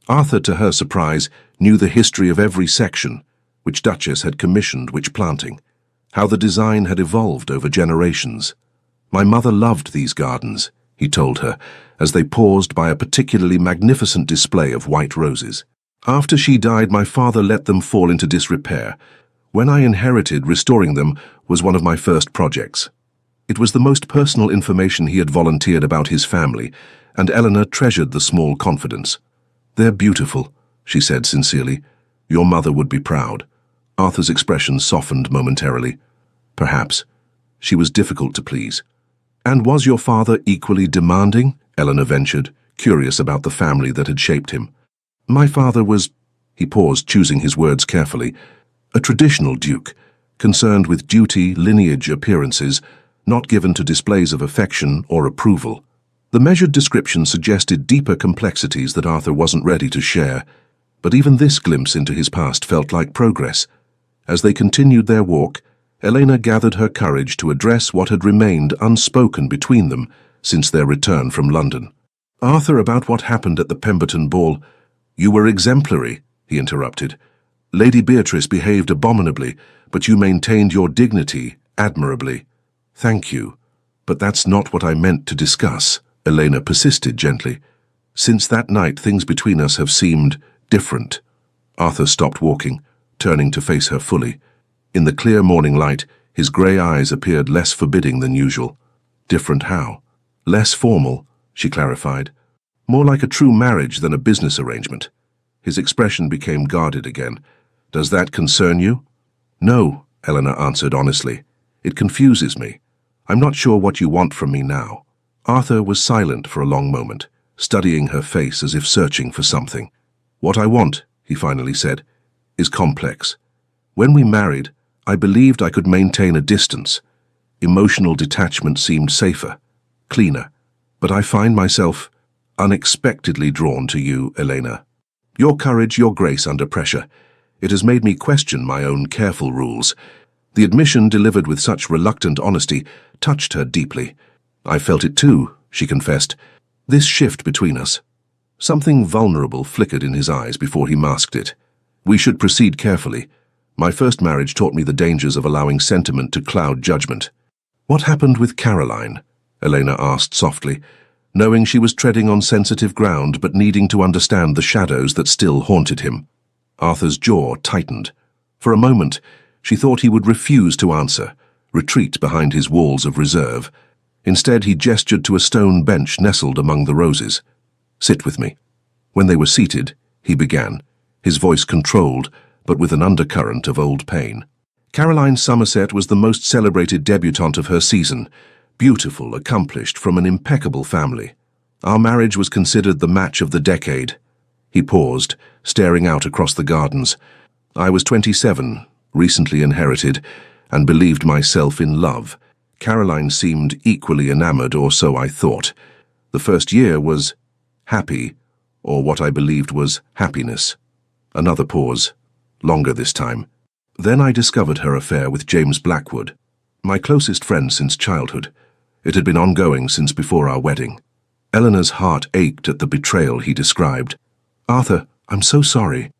Arthur, to her surprise, knew the history of every section, which Duchess had commissioned which planting, how the design had evolved over generations. My mother loved these gardens, he told her, as they paused by a particularly magnificent display of white roses. After she died, my father let them fall into disrepair. When I inherited, restoring them was one of my first projects. It was the most personal information he had volunteered about his family, and Eleanor treasured the small confidence. "They're beautiful," she said sincerely. "Your mother would be proud." Arthur's expression softened momentarily. "Perhaps." She was difficult to please. "And was your father equally demanding?" Eleanor ventured, curious about the family that had shaped him. "My father was—" he paused, choosing his words carefully, "a traditional duke, concerned with duty, lineage, appearances, not given to displays of affection or approval." The measured description suggested deeper complexities that Arthur wasn't ready to share, but even this glimpse into his past felt like progress. As they continued their walk, Elena gathered her courage to address what had remained unspoken between them since their return from London. "Arthur, about what happened at the Pemberton ball—" "You were exemplary," he interrupted. "Lady Beatrice behaved abominably, but you maintained your dignity admirably." "Thank you, but that's not what I meant to discuss," Elena persisted gently. "Since that night, things between us have seemed different." Arthur stopped walking, turning to face her fully. In the clear morning light, his grey eyes appeared less forbidding than usual. "Different how?" "Less formal," she clarified. "More like a true marriage than a business arrangement." His expression became guarded again. "Does that concern you?" "No," Eleanor answered honestly. "It confuses me. I'm not sure what you want from me now." Arthur was silent for a long moment, studying her face as if searching for something. "What I want," he finally said, "is complex. When we married, I believed I could maintain a distance. Emotional detachment seemed safer, cleaner. But I find myself unexpectedly drawn to you, Elena. Your courage, your grace under pressure. It has made me question my own careful rules." The admission, delivered with such reluctant honesty, touched her deeply. "I felt it too," she confessed. "This shift between us." Something vulnerable flickered in his eyes before he masked it. "We should proceed carefully. My first marriage taught me the dangers of allowing sentiment to cloud judgment." "What happened with Caroline?" Elena asked softly, knowing she was treading on sensitive ground but needing to understand the shadows that still haunted him. Arthur's jaw tightened. For a moment, she thought he would refuse to answer, retreat behind his walls of reserve. Instead, he gestured to a stone bench nestled among the roses. "Sit with me." When they were seated, he began, his voice controlled, but with an undercurrent of old pain. "Caroline Somerset was the most celebrated debutante of her season, beautiful, accomplished, from an impeccable family. Our marriage was considered the match of the decade." He paused, staring out across the gardens. "I was 27, recently inherited, and believed myself in love. Caroline seemed equally enamored, or so I thought. The first year was happy, or what I believed was happiness." Another pause, longer this time. "Then I discovered her affair with James Blackwood, my closest friend since childhood. It had been ongoing since before our wedding." Eleanor's heart ached at the betrayal he described. "Arthur, I'm so sorry."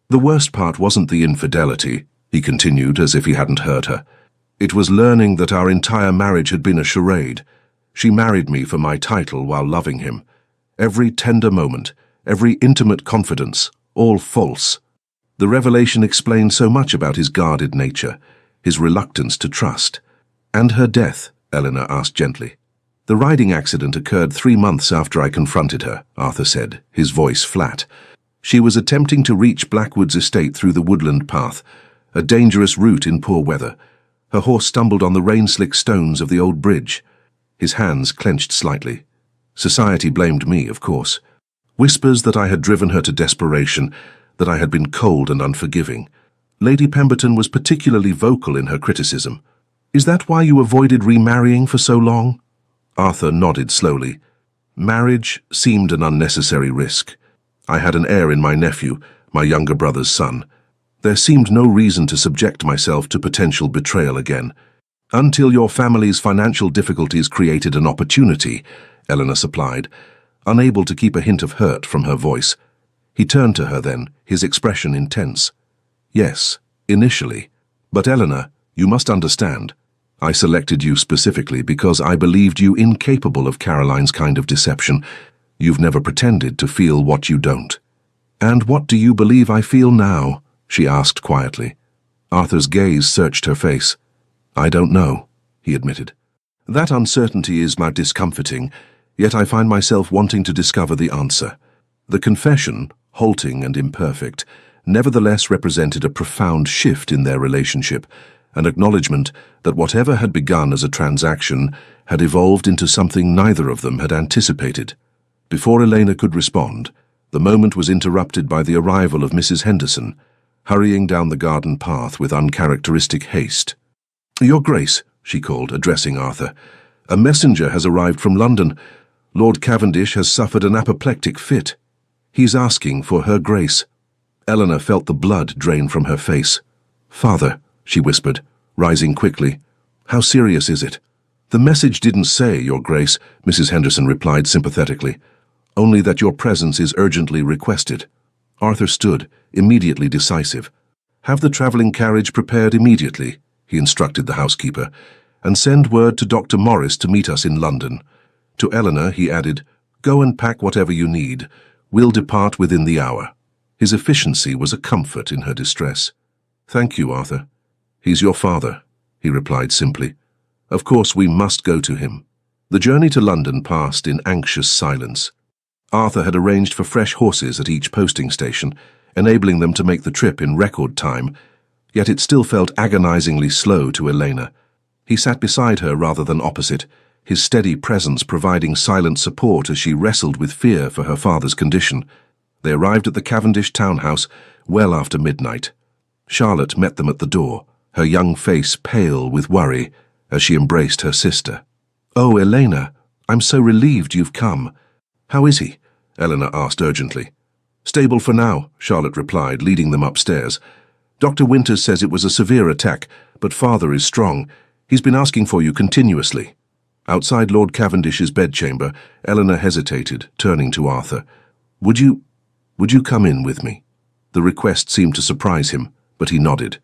"The worst part wasn't the infidelity," he continued as if he hadn't heard her. "It was learning that our entire marriage had been a charade. She married me for my title while loving him. Every tender moment, every intimate confidence, all false." The revelation explained so much about his guarded nature, his reluctance to trust. "And her death?" Eleanor asked gently. "The riding accident occurred 3 months after I confronted her," Arthur said, his voice flat. "She was attempting to reach Blackwood's estate through the woodland path, a dangerous route in poor weather. Her horse stumbled on the rain-slick stones of the old bridge." His hands clenched slightly. "Society blamed me, of course. Whispers that I had driven her to desperation, that I had been cold and unforgiving. Lady Pemberton was particularly vocal in her criticism. Is that why you avoided remarrying for so long?" Arthur nodded slowly. "Marriage seemed an unnecessary risk. I had an heir in my nephew, my younger brother's son. There seemed no reason to subject myself to potential betrayal again. Until your family's financial difficulties created an opportunity," Eleanor supplied, unable to keep a hint of hurt from her voice. He turned to her then, his expression intense. "Yes, initially. But Eleanor, you must understand. I selected you specifically because I believed you incapable of Caroline's kind of deception. You've never pretended to feel what you don't. And what do you believe I feel now? She asked quietly. Arthur's gaze searched her face. I don't know, he admitted. That uncertainty is discomforting, yet I find myself wanting to discover the answer. The confession, halting and imperfect, nevertheless represented a profound shift in their relationship, an acknowledgement that whatever had begun as a transaction had evolved into something neither of them had anticipated. Before Elena could respond, the moment was interrupted by the arrival of Mrs. Henderson, hurrying down the garden path with uncharacteristic haste. Your Grace, she called, addressing Arthur, a messenger has arrived from London. Lord Cavendish has suffered an apoplectic fit. He's asking for Her Grace. Eleanor felt the blood drain from her face. Father, she whispered, rising quickly. How serious is it? The message didn't say, Your Grace, Mrs. Henderson replied sympathetically. Only that your presence is urgently requested. Arthur stood, immediately decisive. Have the travelling carriage prepared immediately, he instructed the housekeeper, and send word to Dr. Morris to meet us in London. To Eleanor, he added, Go and pack whatever you need. We'll depart within the hour. His efficiency was a comfort in her distress. Thank you, Arthur. He's your father, he replied simply. Of course we must go to him. The journey to London passed in anxious silence. Arthur had arranged for fresh horses at each posting station, enabling them to make the trip in record time, yet it still felt agonizingly slow to Elena. He sat beside her rather than opposite, his steady presence providing silent support as she wrestled with fear for her father's condition. They arrived at the Cavendish townhouse well after midnight. Charlotte met them at the door, her young face pale with worry as she embraced her sister. Oh, Elena, I'm so relieved you've come. How is he? Eleanor asked urgently. Stable for now, Charlotte replied, leading them upstairs. Dr. Winters says it was a severe attack, but father is strong. He's been asking for you continuously. Outside Lord Cavendish's bedchamber, Eleanor hesitated, turning to Arthur. Would you come in with me? The request seemed to surprise him, but he nodded.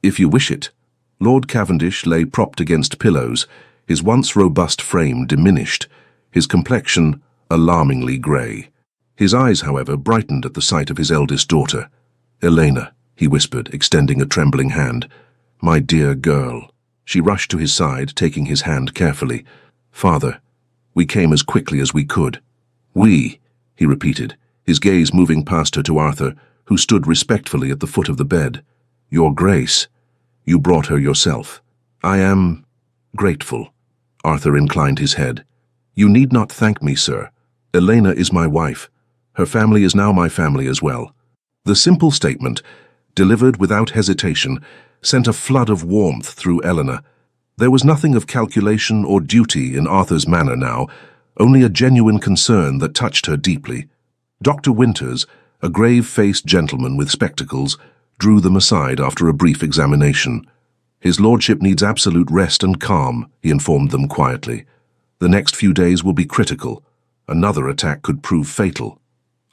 If you wish it. Lord Cavendish lay propped against pillows, his once robust frame diminished, his complexion alarmingly grey. His eyes, however, brightened at the sight of his eldest daughter. Elena, he whispered, extending a trembling hand. My dear girl. She rushed to his side, taking his hand carefully. Father, we came as quickly as we could. We, he repeated, his gaze moving past her to Arthur, who stood respectfully at the foot of the bed. Your Grace, you brought her yourself. I am grateful. Arthur inclined his head. You need not thank me, sir. Elena is my wife. Her family is now my family as well. The simple statement, delivered without hesitation, sent a flood of warmth through Eleanor. There was nothing of calculation or duty in Arthur's manner now, only a genuine concern that touched her deeply. Dr. Winters, a grave-faced gentleman with spectacles, drew them aside after a brief examination. His lordship needs absolute rest and calm, he informed them quietly. The next few days will be critical. Another attack could prove fatal.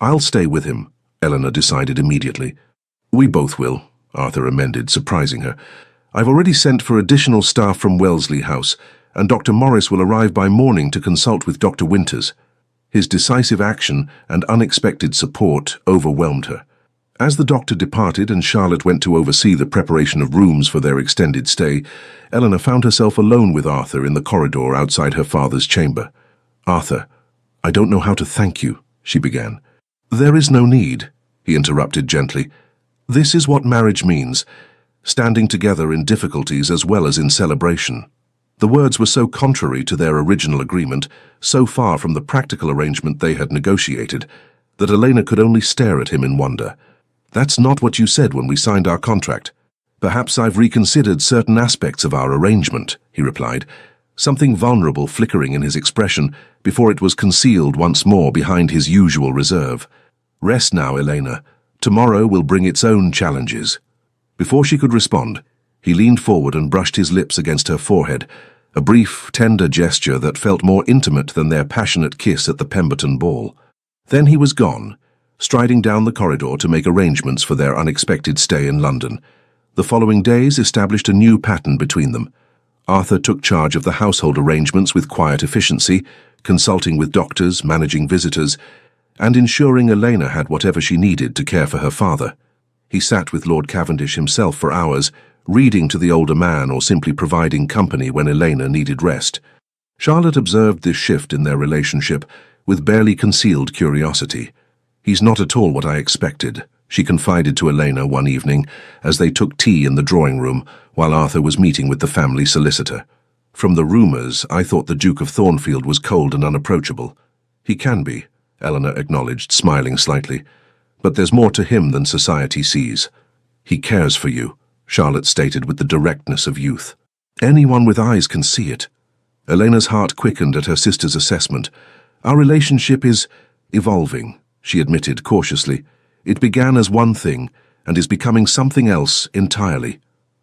I'll stay with him, Eleanor decided immediately. We both will, Arthur amended, surprising her. I've already sent for additional staff from Wellesley House, and Dr. Morris will arrive by morning to consult with Dr. Winters. His decisive action and unexpected support overwhelmed her. As the doctor departed and Charlotte went to oversee the preparation of rooms for their extended stay, Eleanor found herself alone with Arthur in the corridor outside her father's chamber. Arthur, I don't know how to thank you, she began. There is no need, he interrupted gently. This is what marriage means, standing together in difficulties as well as in celebration. The words were so contrary to their original agreement, so far from the practical arrangement they had negotiated, that Elena could only stare at him in wonder. That's not what you said when we signed our contract. Perhaps I've reconsidered certain aspects of our arrangement, he replied, something vulnerable flickering in his expression before it was concealed once more behind his usual reserve. Rest now, Elena. Tomorrow will bring its own challenges. Before she could respond, he leaned forward and brushed his lips against her forehead, a brief, tender gesture that felt more intimate than their passionate kiss at the Pemberton ball. Then he was gone, striding down the corridor to make arrangements for their unexpected stay in London. The following days established a new pattern between them. Arthur took charge of the household arrangements with quiet efficiency, consulting with doctors, managing visitors, and ensuring Elena had whatever she needed to care for her father. He sat with Lord Cavendish himself for hours, reading to the older man or simply providing company when Elena needed rest. Charlotte observed this shift in their relationship with barely concealed curiosity. "He's not at all what I expected," she confided to Elena one evening as they took tea in the drawing room while Arthur was meeting with the family solicitor. "From the rumours, I thought the Duke of Thornfield was cold and unapproachable." "He can be," Eleanor acknowledged, smiling slightly. "But there's more to him than society sees." "He cares for you," Charlotte stated with the directness of youth. "Anyone with eyes can see it." Elena's heart quickened at her sister's assessment. "Our relationship is evolving," she admitted cautiously. "It began as one thing and is becoming something else entirely."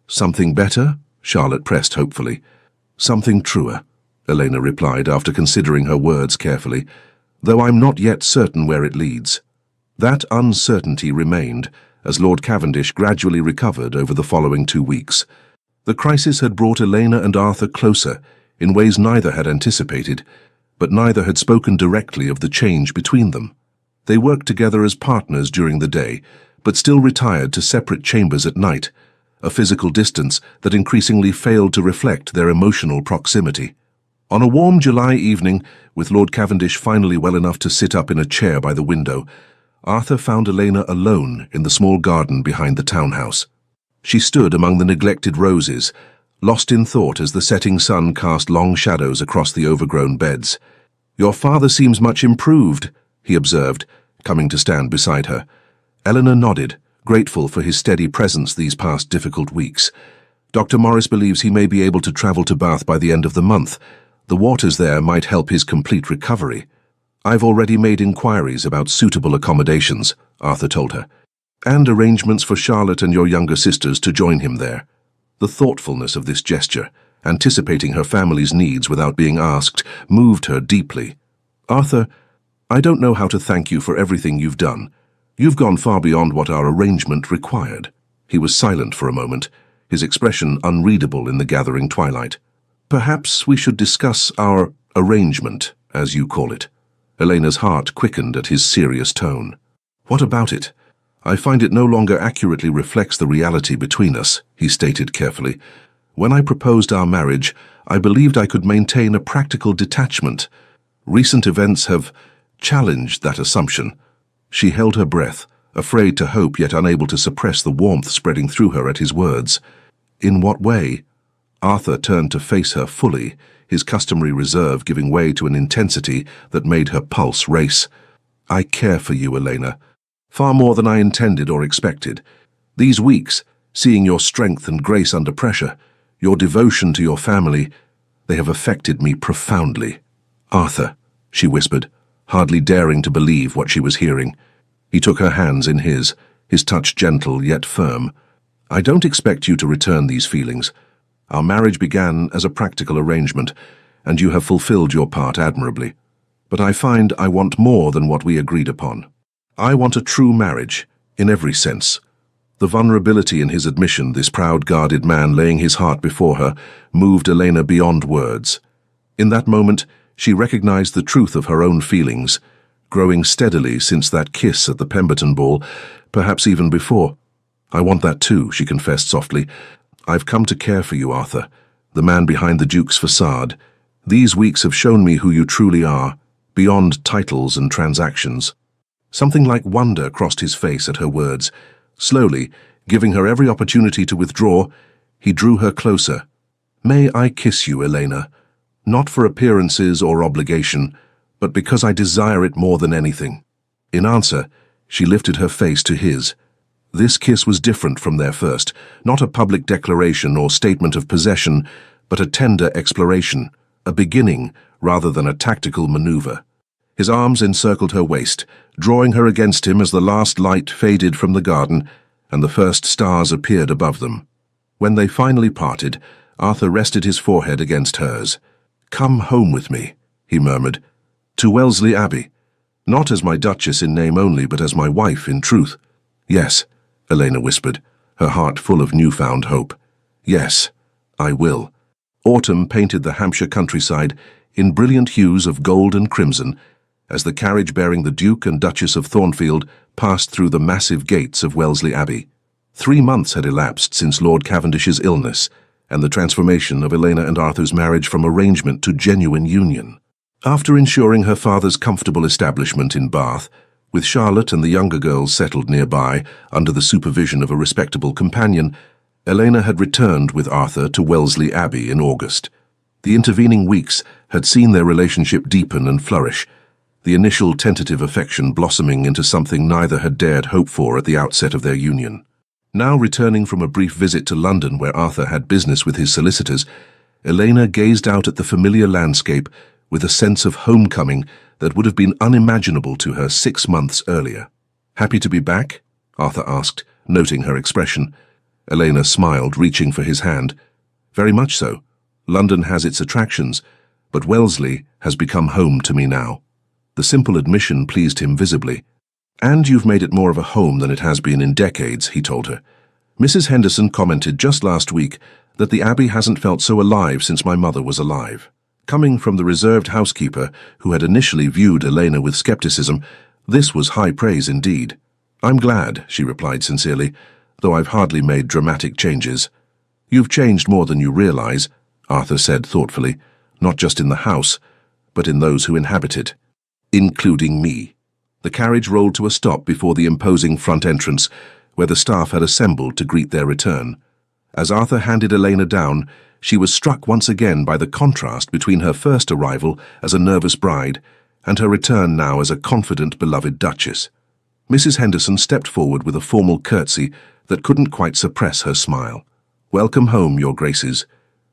"Something better?" Charlotte pressed hopefully. "Something truer," Elena replied after considering her words carefully, "though I'm not yet certain where it leads." That uncertainty remained as Lord Cavendish gradually recovered over the following 2 weeks. The crisis had brought Elena and Arthur closer in ways neither had anticipated, but neither had spoken directly of the change between them. They worked together as partners during the day, but still retired to separate chambers at night, a physical distance that increasingly failed to reflect their emotional proximity. On a warm July evening, with Lord Cavendish finally well enough to sit up in a chair by the window, Arthur found Elena alone in the small garden behind the townhouse. She stood among the neglected roses, lost in thought as the setting sun cast long shadows across the overgrown beds. "Your father seems much improved," he observed, coming to stand beside her. Eleanor nodded, grateful for his steady presence these past difficult weeks. "Dr. Morris believes he may be able to travel to Bath by the end of the month. The waters there might help his complete recovery." "I've already made inquiries about suitable accommodations," Arthur told her, "and arrangements for Charlotte and your younger sisters to join him there." The thoughtfulness of this gesture, anticipating her family's needs without being asked, moved her deeply. "Arthur, I don't know how to thank you for everything you've done. You've gone far beyond what our arrangement required." He was silent for a moment, his expression unreadable in the gathering twilight. "Perhaps we should discuss our arrangement, as you call it." Elena's heart quickened at his serious tone. "What about it?" "I find it no longer accurately reflects the reality between us," he stated carefully. "When I proposed our marriage, I believed I could maintain a practical detachment. Recent events have challenged that assumption." She held her breath, afraid to hope yet unable to suppress the warmth spreading through her at his words. "In what way?" Arthur turned to face her fully, his customary reserve giving way to an intensity that made her pulse race. "I care for you, Elena. Far more than I intended or expected. These weeks, seeing your strength and grace under pressure, your devotion to your family, they have affected me profoundly." "Arthur," she whispered, hardly daring to believe what she was hearing. He took her hands in his touch gentle yet firm. "I don't expect you to return these feelings. Our marriage began as a practical arrangement, and you have fulfilled your part admirably. But I find I want more than what we agreed upon. I want a true marriage, in every sense." The vulnerability in his admission, this proud, guarded man laying his heart before her, moved Elena beyond words. In that moment, she recognized the truth of her own feelings, growing steadily since that kiss at the Pemberton ball, perhaps even before. "I want that too," she confessed softly. "I've come to care for you, Arthur, the man behind the Duke's facade. These weeks have shown me who you truly are, beyond titles and transactions." Something like wonder crossed his face at her words. Slowly, giving her every opportunity to withdraw, he drew her closer. "May I kiss you, Elena? Not for appearances or obligation, but because I desire it more than anything." In answer, she lifted her face to his. This kiss was different from their first, not a public declaration or statement of possession, but a tender exploration, a beginning rather than a tactical maneuver. His arms encircled her waist, drawing her against him as the last light faded from the garden and the first stars appeared above them. When they finally parted, Arthur rested his forehead against hers. "Come home with me," he murmured. "To Wellesley Abbey. Not as my Duchess in name only, but as my wife in truth." "Yes," Elena whispered, her heart full of newfound hope. "Yes, I will." Autumn painted the Hampshire countryside in brilliant hues of gold and crimson as the carriage bearing the Duke and Duchess of Thornfield passed through the massive gates of Wellesley Abbey. 3 months had elapsed since Lord Cavendish's illness and the transformation of Elena and Arthur's marriage from arrangement to genuine union. After ensuring her father's comfortable establishment in Bath, with Charlotte and the younger girls settled nearby under the supervision of a respectable companion, Elena had returned with Arthur to Wellesley Abbey in August. The intervening weeks had seen their relationship deepen and flourish, the initial tentative affection blossoming into something neither had dared hope for at the outset of their union. Now returning from a brief visit to London where Arthur had business with his solicitors, Elena gazed out at the familiar landscape with a sense of homecoming that would have been unimaginable to her 6 months earlier. "Happy to be back?" Arthur asked, noting her expression. Elena smiled, reaching for his hand. "Very much so. London has its attractions, but Wellesley has become home to me now." The simple admission pleased him visibly. "And you've made it more of a home than it has been in decades," he told her. "Mrs. Henderson commented just last week that the Abbey hasn't felt so alive since my mother was alive." Coming from the reserved housekeeper who had initially viewed Elena with skepticism, this was high praise indeed. "I'm glad," she replied sincerely, "though I've hardly made dramatic changes." "You've changed more than you realize," Arthur said thoughtfully, "not just in the house, but in those who inhabit it, including me." The carriage rolled to a stop before the imposing front entrance, where the staff had assembled to greet their return. As Arthur handed Elena down, she was struck once again by the contrast between her first arrival as a nervous bride and her return now as a confident, beloved duchess. Mrs. Henderson stepped forward with a formal curtsy that couldn't quite suppress her smile. "Welcome home, your graces.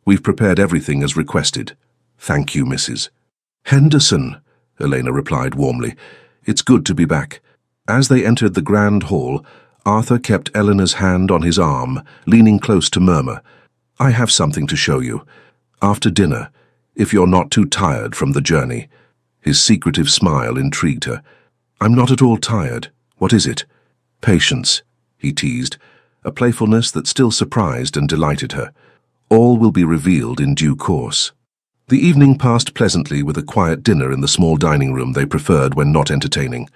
We've prepared everything as requested." "Thank you, Mrs. Henderson," Elena replied warmly. "It's good to be back." As they entered the grand hall, Arthur kept Eleanor's hand on his arm, leaning close to murmur, "I have something to show you. After dinner, if you're not too tired from the journey." His secretive smile intrigued her. "I'm not at all tired. What is it?" "Patience," he teased, a playfulness that still surprised and delighted her. "All will be revealed in due course." The evening passed pleasantly with a quiet dinner in the small dining room they preferred when not entertaining.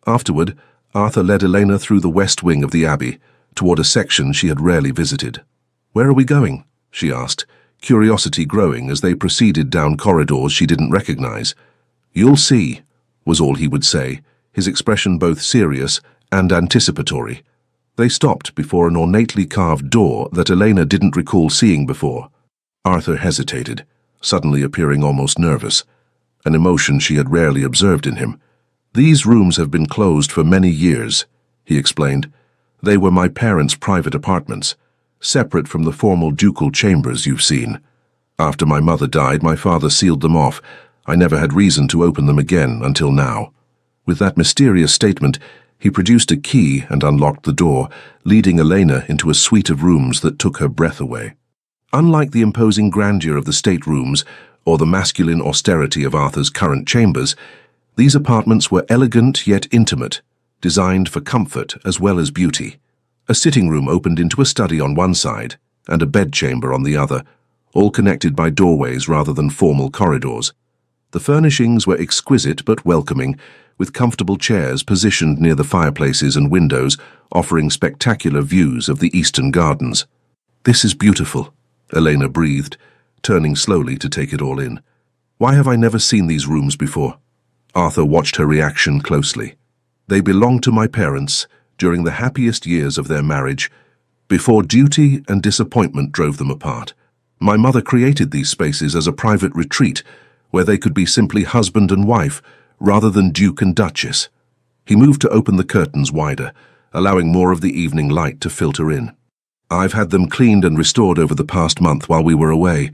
Afterward, Arthur led Elena through the west wing of the Abbey, toward a section she had rarely visited. "Where are we going?" she asked, curiosity growing as they proceeded down corridors she didn't recognize. "You'll see," was all he would say, his expression both serious and anticipatory. They stopped before an ornately carved door that Elena didn't recall seeing before. Arthur hesitated, suddenly appearing almost nervous, an emotion she had rarely observed in him. "These rooms have been closed for many years," he explained. "They were my parents' private apartments, separate from the formal ducal chambers you've seen. After my mother died, my father sealed them off. I never had reason to open them again until now." With that mysterious statement, he produced a key and unlocked the door, leading Elena into a suite of rooms that took her breath away. Unlike the imposing grandeur of the staterooms or the masculine austerity of Arthur's current chambers, these apartments were elegant yet intimate, designed for comfort as well as beauty. A sitting room opened into a study on one side and a bedchamber on the other, all connected by doorways rather than formal corridors. The furnishings were exquisite but welcoming, with comfortable chairs positioned near the fireplaces and windows, offering spectacular views of the eastern gardens. "This is beautiful," Elena breathed, turning slowly to take it all in. "Why have I never seen these rooms before?" Arthur watched her reaction closely. "They belonged to my parents during the happiest years of their marriage, before duty and disappointment drove them apart. My mother created these spaces as a private retreat, where they could be simply husband and wife, rather than Duke and Duchess." He moved to open the curtains wider, allowing more of the evening light to filter in. "I've had them cleaned and restored over the past month while we were away.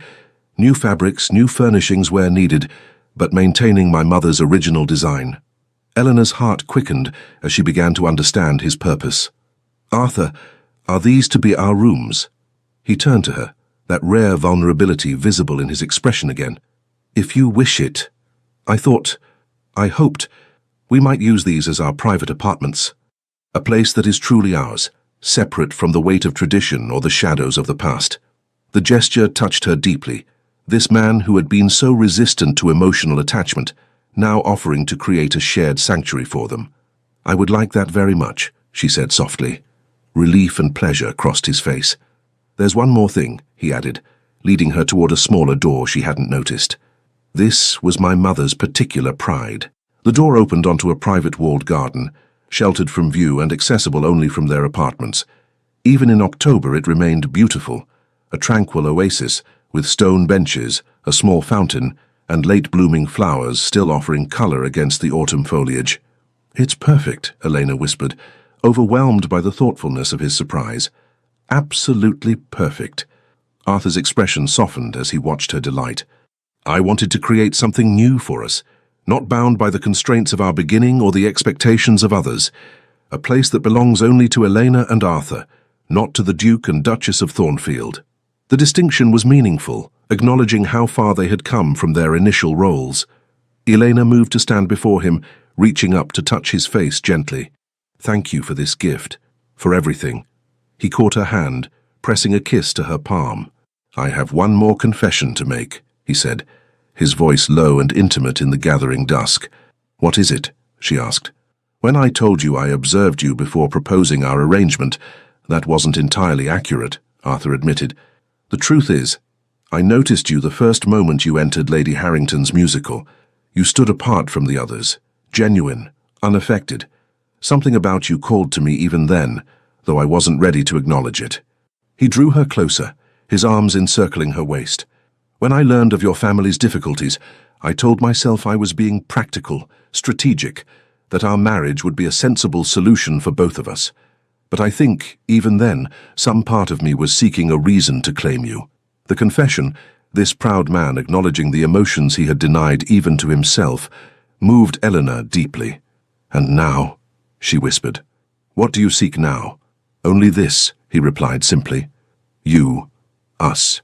New fabrics, new furnishings where needed, but maintaining my mother's original design." Eleanor's heart quickened as she began to understand his purpose. "Arthur, are these to be our rooms?" He turned to her, that rare vulnerability visible in his expression again. "If you wish it. I hoped, we might use these as our private apartments. A place that is truly ours, separate from the weight of tradition or the shadows of the past." The gesture touched her deeply, This man who had been so resistant to emotional attachment, now offering to create a shared sanctuary for them. "I would like that very much," she said softly. Relief and pleasure crossed his face. "There's one more thing," he added, leading her toward a smaller door she hadn't noticed. "This was my mother's particular pride." The door opened onto a private walled garden, sheltered from view and accessible only from their apartments. Even in October it remained beautiful, a tranquil oasis with stone benches, a small fountain, and late-blooming flowers still offering color against the autumn foliage. "It's perfect," Elena whispered, overwhelmed by the thoughtfulness of his surprise. "Absolutely perfect." Arthur's expression softened as he watched her delight. "I wanted to create something new for us, not bound by the constraints of our beginning or the expectations of others. A place that belongs only to Elena and Arthur, not to the Duke and Duchess of Thornfield." The distinction was meaningful, acknowledging how far they had come from their initial roles. Elena moved to stand before him, reaching up to touch his face gently. "Thank you for this gift, for everything." He caught her hand, pressing a kiss to her palm. "I have one more confession to make," he said, his voice low and intimate in the gathering dusk. "What is it?" she asked. "When I told you I observed you before proposing our arrangement, that wasn't entirely accurate," Arthur admitted. "The truth is, I noticed you the first moment you entered Lady Harrington's musical. You stood apart from the others, genuine, unaffected. Something about you called to me even then, though I wasn't ready to acknowledge it." He drew her closer, his arms encircling her waist. "When I learned of your family's difficulties, I told myself I was being practical, strategic, that our marriage would be a sensible solution for both of us. But I think, even then, some part of me was seeking a reason to claim you." The confession, this proud man acknowledging the emotions he had denied even to himself, moved Eleanor deeply. "And now," she whispered. "What do you seek now?" "Only this," he replied simply. "You, us.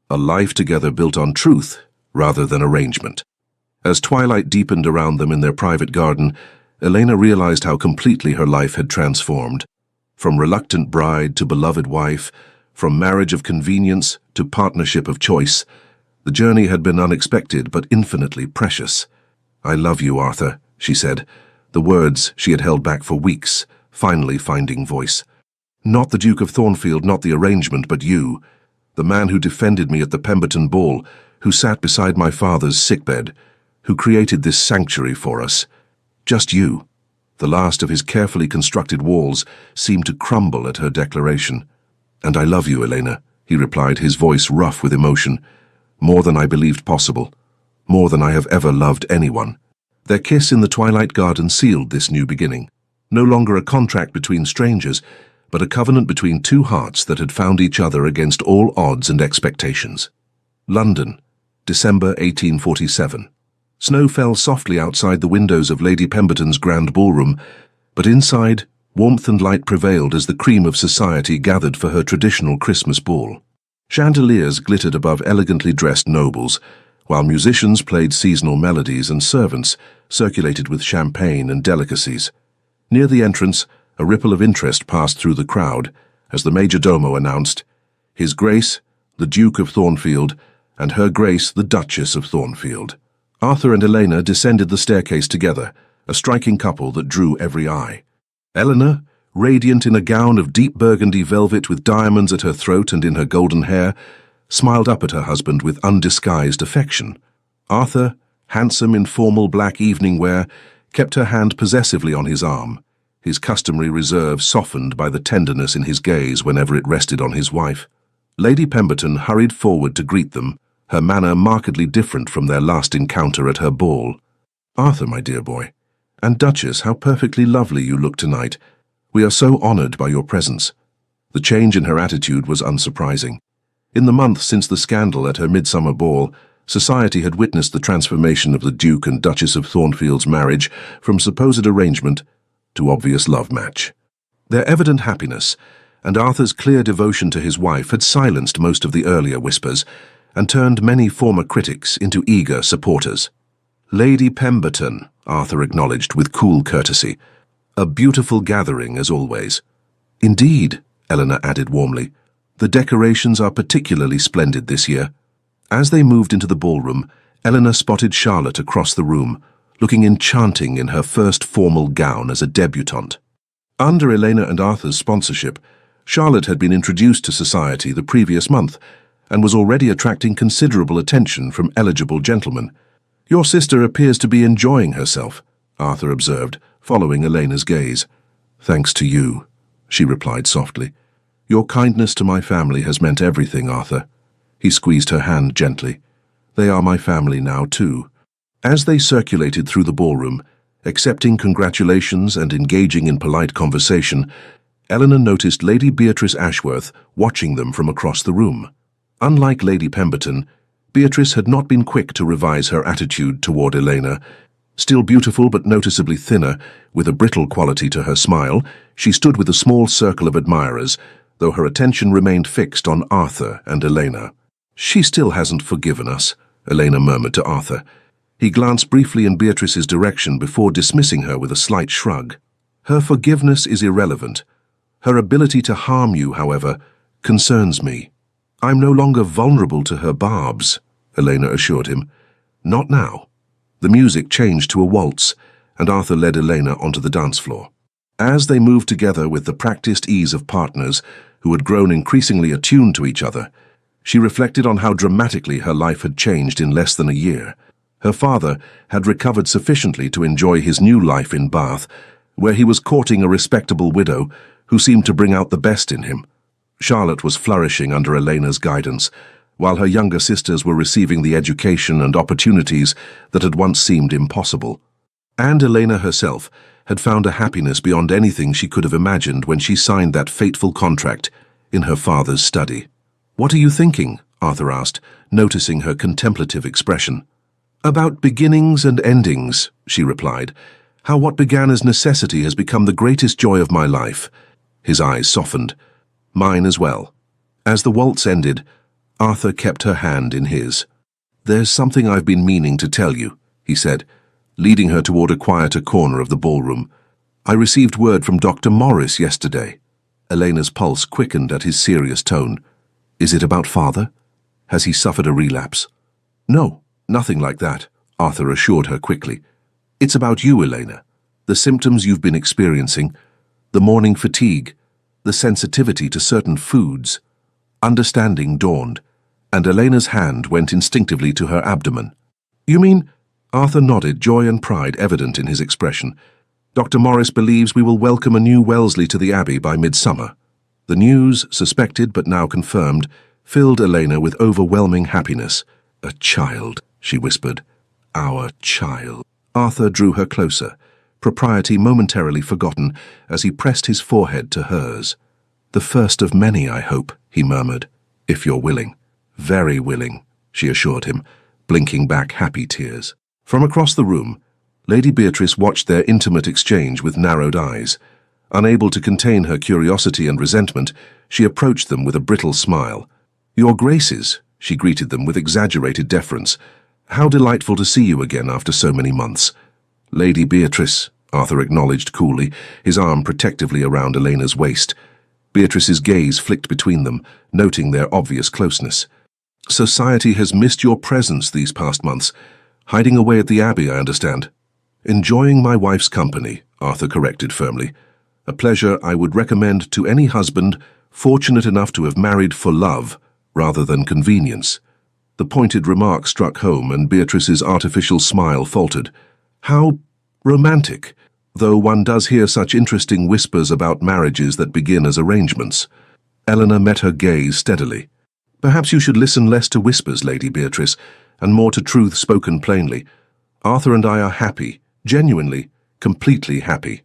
A life together built on truth rather than arrangement." As twilight deepened around them in their private garden, Elena realized how completely her life had transformed. From reluctant bride to beloved wife, from marriage of convenience to partnership of choice, the journey had been unexpected but infinitely precious. "I love you, Arthur," she said, the words she had held back for weeks, finally finding voice. "Not the Duke of Thornfield, not the arrangement, but you, the man who defended me at the Pemberton ball, who sat beside my father's sickbed, who created this sanctuary for us. Just you." The last of his carefully constructed walls seemed to crumble at her declaration. "And I love you, Elena," he replied, his voice rough with emotion. "More than I believed possible. More than I have ever loved anyone." Their kiss in the twilight garden sealed this new beginning. No longer a contract between strangers, but a covenant between two hearts that had found each other against all odds and expectations. London, December 1847. Snow fell softly outside the windows of Lady Pemberton's grand ballroom, but inside, warmth and light prevailed as the cream of society gathered for her traditional Christmas ball. Chandeliers glittered above elegantly dressed nobles, while musicians played seasonal melodies and servants circulated with champagne and delicacies. Near the entrance, a ripple of interest passed through the crowd as the major domo announced, "His Grace, the Duke of Thornfield, and Her Grace, the Duchess of Thornfield." Arthur and Elena descended the staircase together, a striking couple that drew every eye. Eleanor, radiant in a gown of deep burgundy velvet with diamonds at her throat and in her golden hair, smiled up at her husband with undisguised affection. Arthur, handsome in formal black evening wear, kept her hand possessively on his arm, his customary reserve softened by the tenderness in his gaze whenever it rested on his wife. Lady Pemberton hurried forward to greet them, her manner markedly different from their last encounter at her ball. "Arthur, my dear boy, and Duchess, how perfectly lovely you look tonight. We are so honored by your presence." The change in her attitude was unsurprising. In the month since the scandal at her midsummer ball, society had witnessed the transformation of the Duke and Duchess of Thornfield's marriage from supposed arrangement to obvious love match. Their evident happiness and Arthur's clear devotion to his wife had silenced most of the earlier whispers and turned many former critics into eager supporters. "Lady Pemberton," Arthur acknowledged with cool courtesy. "A beautiful gathering, as always." "Indeed," Eleanor added warmly. "The decorations are particularly splendid this year." As they moved into the ballroom, Eleanor spotted Charlotte across the room, looking enchanting in her first formal gown as a debutante. Under Elena and Arthur's sponsorship, Charlotte had been introduced to society the previous month and was already attracting considerable attention from eligible gentlemen. "Your sister appears to be enjoying herself," Arthur observed, following Elena's gaze. "Thanks to you," she replied softly. "Your kindness to my family has meant everything, Arthur." He squeezed her hand gently. "They are my family now, too." As they circulated through the ballroom, accepting congratulations and engaging in polite conversation, Eleanor noticed Lady Beatrice Ashworth watching them from across the room. Unlike Lady Pemberton, Beatrice had not been quick to revise her attitude toward Elena. Still beautiful but noticeably thinner, with a brittle quality to her smile, she stood with a small circle of admirers, though her attention remained fixed on Arthur and Elena. "She still hasn't forgiven us," Elena murmured to Arthur. He glanced briefly in Beatrice's direction before dismissing her with a slight shrug. "Her forgiveness is irrelevant. Her ability to harm you, however, concerns me." "I'm no longer vulnerable to her barbs," Elena assured him. "Not now." The music changed to a waltz, and Arthur led Elena onto the dance floor. As they moved together with the practiced ease of partners who had grown increasingly attuned to each other, she reflected on how dramatically her life had changed in less than a year. Her father had recovered sufficiently to enjoy his new life in Bath, where he was courting a respectable widow who seemed to bring out the best in him. Charlotte was flourishing under Elena's guidance, while her younger sisters were receiving the education and opportunities that had once seemed impossible. And Elena herself had found a happiness beyond anything she could have imagined when she signed that fateful contract in her father's study. "What are you thinking?" Arthur asked, noticing her contemplative expression. "About beginnings and endings," she replied. "How what began as necessity has become the greatest joy of my life." His eyes softened. "Mine as well." As the waltz ended, Arthur kept her hand in his. "There's something I've been meaning to tell you," he said, leading her toward a quieter corner of the ballroom. "I received word from Dr. Morris yesterday." Elena's pulse quickened at his serious tone. "Is it about father? Has he suffered a relapse?" "No, nothing like that," Arthur assured her quickly. "It's about you, Elena. The symptoms you've been experiencing, the morning fatigue, the sensitivity to certain foods." Understanding dawned, and Elena's hand went instinctively to her abdomen. "You mean—" Arthur nodded, joy and pride evident in his expression. "Dr. Morris believes we will welcome a new Wellesley to the Abbey by midsummer." The news, suspected but now confirmed, filled Elena with overwhelming happiness. "A child," she whispered. "Our child." Arthur drew her closer, propriety momentarily forgotten as he pressed his forehead to hers. "The first of many, I hope," he murmured, "if you're willing." "Very willing," she assured him, blinking back happy tears. From across the room, Lady Beatrice watched their intimate exchange with narrowed eyes. Unable to contain her curiosity and resentment, she approached them with a brittle smile. "Your Graces," she greeted them with exaggerated deference. "How delightful to see you again after so many months." "Lady Beatrice," Arthur acknowledged coolly, his arm protectively around Elena's waist. Beatrice's gaze flicked between them, noting their obvious closeness. "Society has missed your presence these past months. Hiding away at the Abbey, I understand." "Enjoying my wife's company," Arthur corrected firmly. "A pleasure I would recommend to any husband fortunate enough to have married for love rather than convenience." The pointed remark struck home, and Beatrice's artificial smile faltered. "How romantic, though one does hear such interesting whispers about marriages that begin as arrangements." Eleanor met her gaze steadily. "Perhaps you should listen less to whispers, Lady Beatrice, and more to truth spoken plainly. Arthur and I are happy, genuinely, completely happy."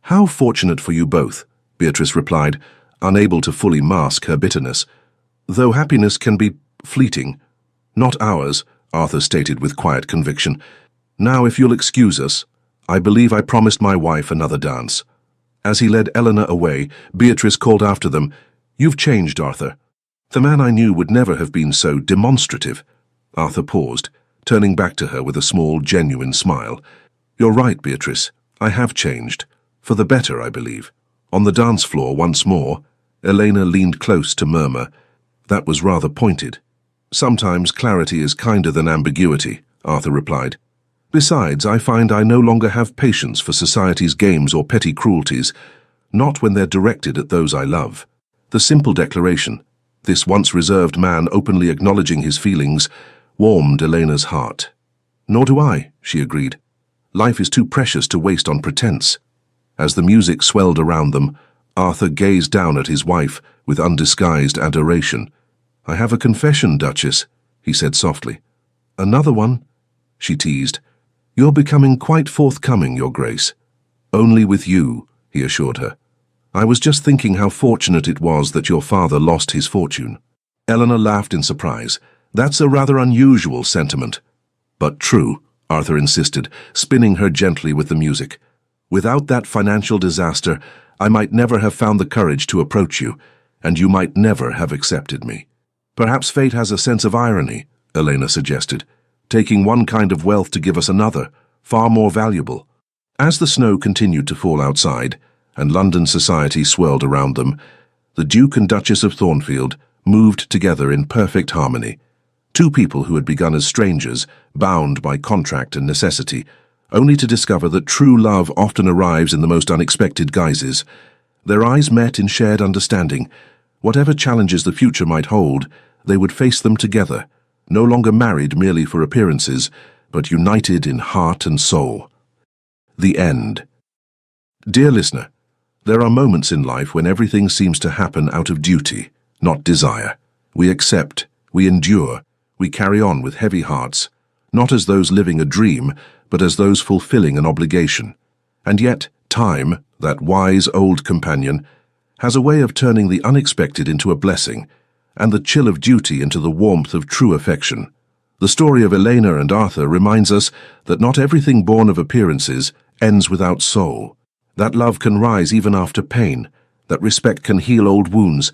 "How fortunate for you both," Beatrice replied, unable to fully mask her bitterness. "Though happiness can be fleeting." "Not ours," Arthur stated with quiet conviction. "Now, if you'll excuse us, I believe I promised my wife another dance." As he led Eleanor away, Beatrice called after them, "You've changed, Arthur. The man I knew would never have been so demonstrative." Arthur paused, turning back to her with a small, genuine smile. "You're right, Beatrice. I have changed. For the better, I believe." On the dance floor once more, Elena leaned close to murmur, "That was rather pointed." Sometimes clarity is kinder than ambiguity, Arthur replied. Besides, I find I no longer have patience for society's games or petty cruelties, not when they're directed at those I love. The simple declaration, this once reserved man openly acknowledging his feelings, warmed Elena's heart. Nor do I, she agreed. Life is too precious to waste on pretense. As the music swelled around them, Arthur gazed down at his wife with undisguised adoration. I have a confession, Duchess, he said softly. Another one? She teased. You're becoming quite forthcoming, Your Grace. Only with you, he assured her. I was just thinking how fortunate it was that your father lost his fortune. Eleanor laughed in surprise. That's a rather unusual sentiment. But true, Arthur insisted, spinning her gently with the music. Without that financial disaster, I might never have found the courage to approach you, and you might never have accepted me. Perhaps fate has a sense of irony, Elena suggested, taking one kind of wealth to give us another, far more valuable. As the snow continued to fall outside, and London society swirled around them, the Duke and Duchess of Thornfield moved together in perfect harmony. Two people who had begun as strangers, bound by contract and necessity, only to discover that true love often arrives in the most unexpected guises. Their eyes met in shared understanding. Whatever challenges the future might hold, they would face them together, no longer married merely for appearances, but united in heart and soul. The end. Dear listener, there are moments in life when everything seems to happen out of duty, not desire. We accept, we endure, we carry on with heavy hearts, not as those living a dream, but as those fulfilling an obligation. And yet, time, that wise old companion, has a way of turning the unexpected into a blessing, and the chill of duty into the warmth of true affection. The story of Elena and Arthur reminds us that not everything born of appearances ends without soul, that love can rise even after pain, that respect can heal old wounds,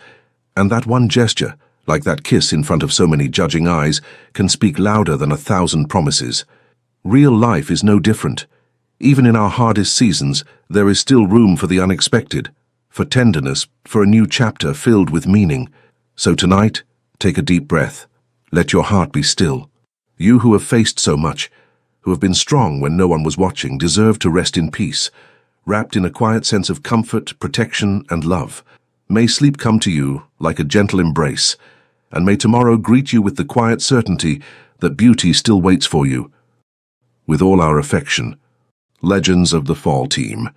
and that one gesture, like that kiss in front of so many judging eyes, can speak louder than 1,000 promises. Real life is no different. Even in our hardest seasons, there is still room for the unexpected, for tenderness, for a new chapter filled with meaning. So tonight, take a deep breath. Let your heart be still. You who have faced so much, who have been strong when no one was watching, deserve to rest in peace, wrapped in a quiet sense of comfort, protection, and love. May sleep come to you like a gentle embrace, and may tomorrow greet you with the quiet certainty that beauty still waits for you. With all our affection, Legends of the Fall Team.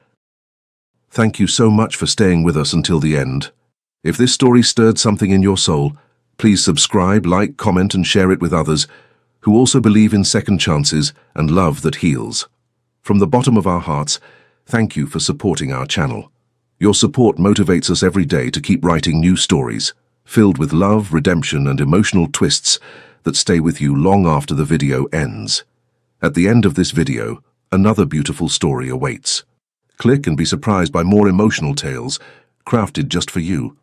Thank you so much for staying with us until the end. If this story stirred something in your soul, please subscribe, like, comment, and share it with others who also believe in second chances and love that heals. From the bottom of our hearts, thank you for supporting our channel. Your support motivates us every day to keep writing new stories, filled with love, redemption, and emotional twists that stay with you long after the video ends. At the end of this video, another beautiful story awaits. Click and be surprised by more emotional tales crafted just for you.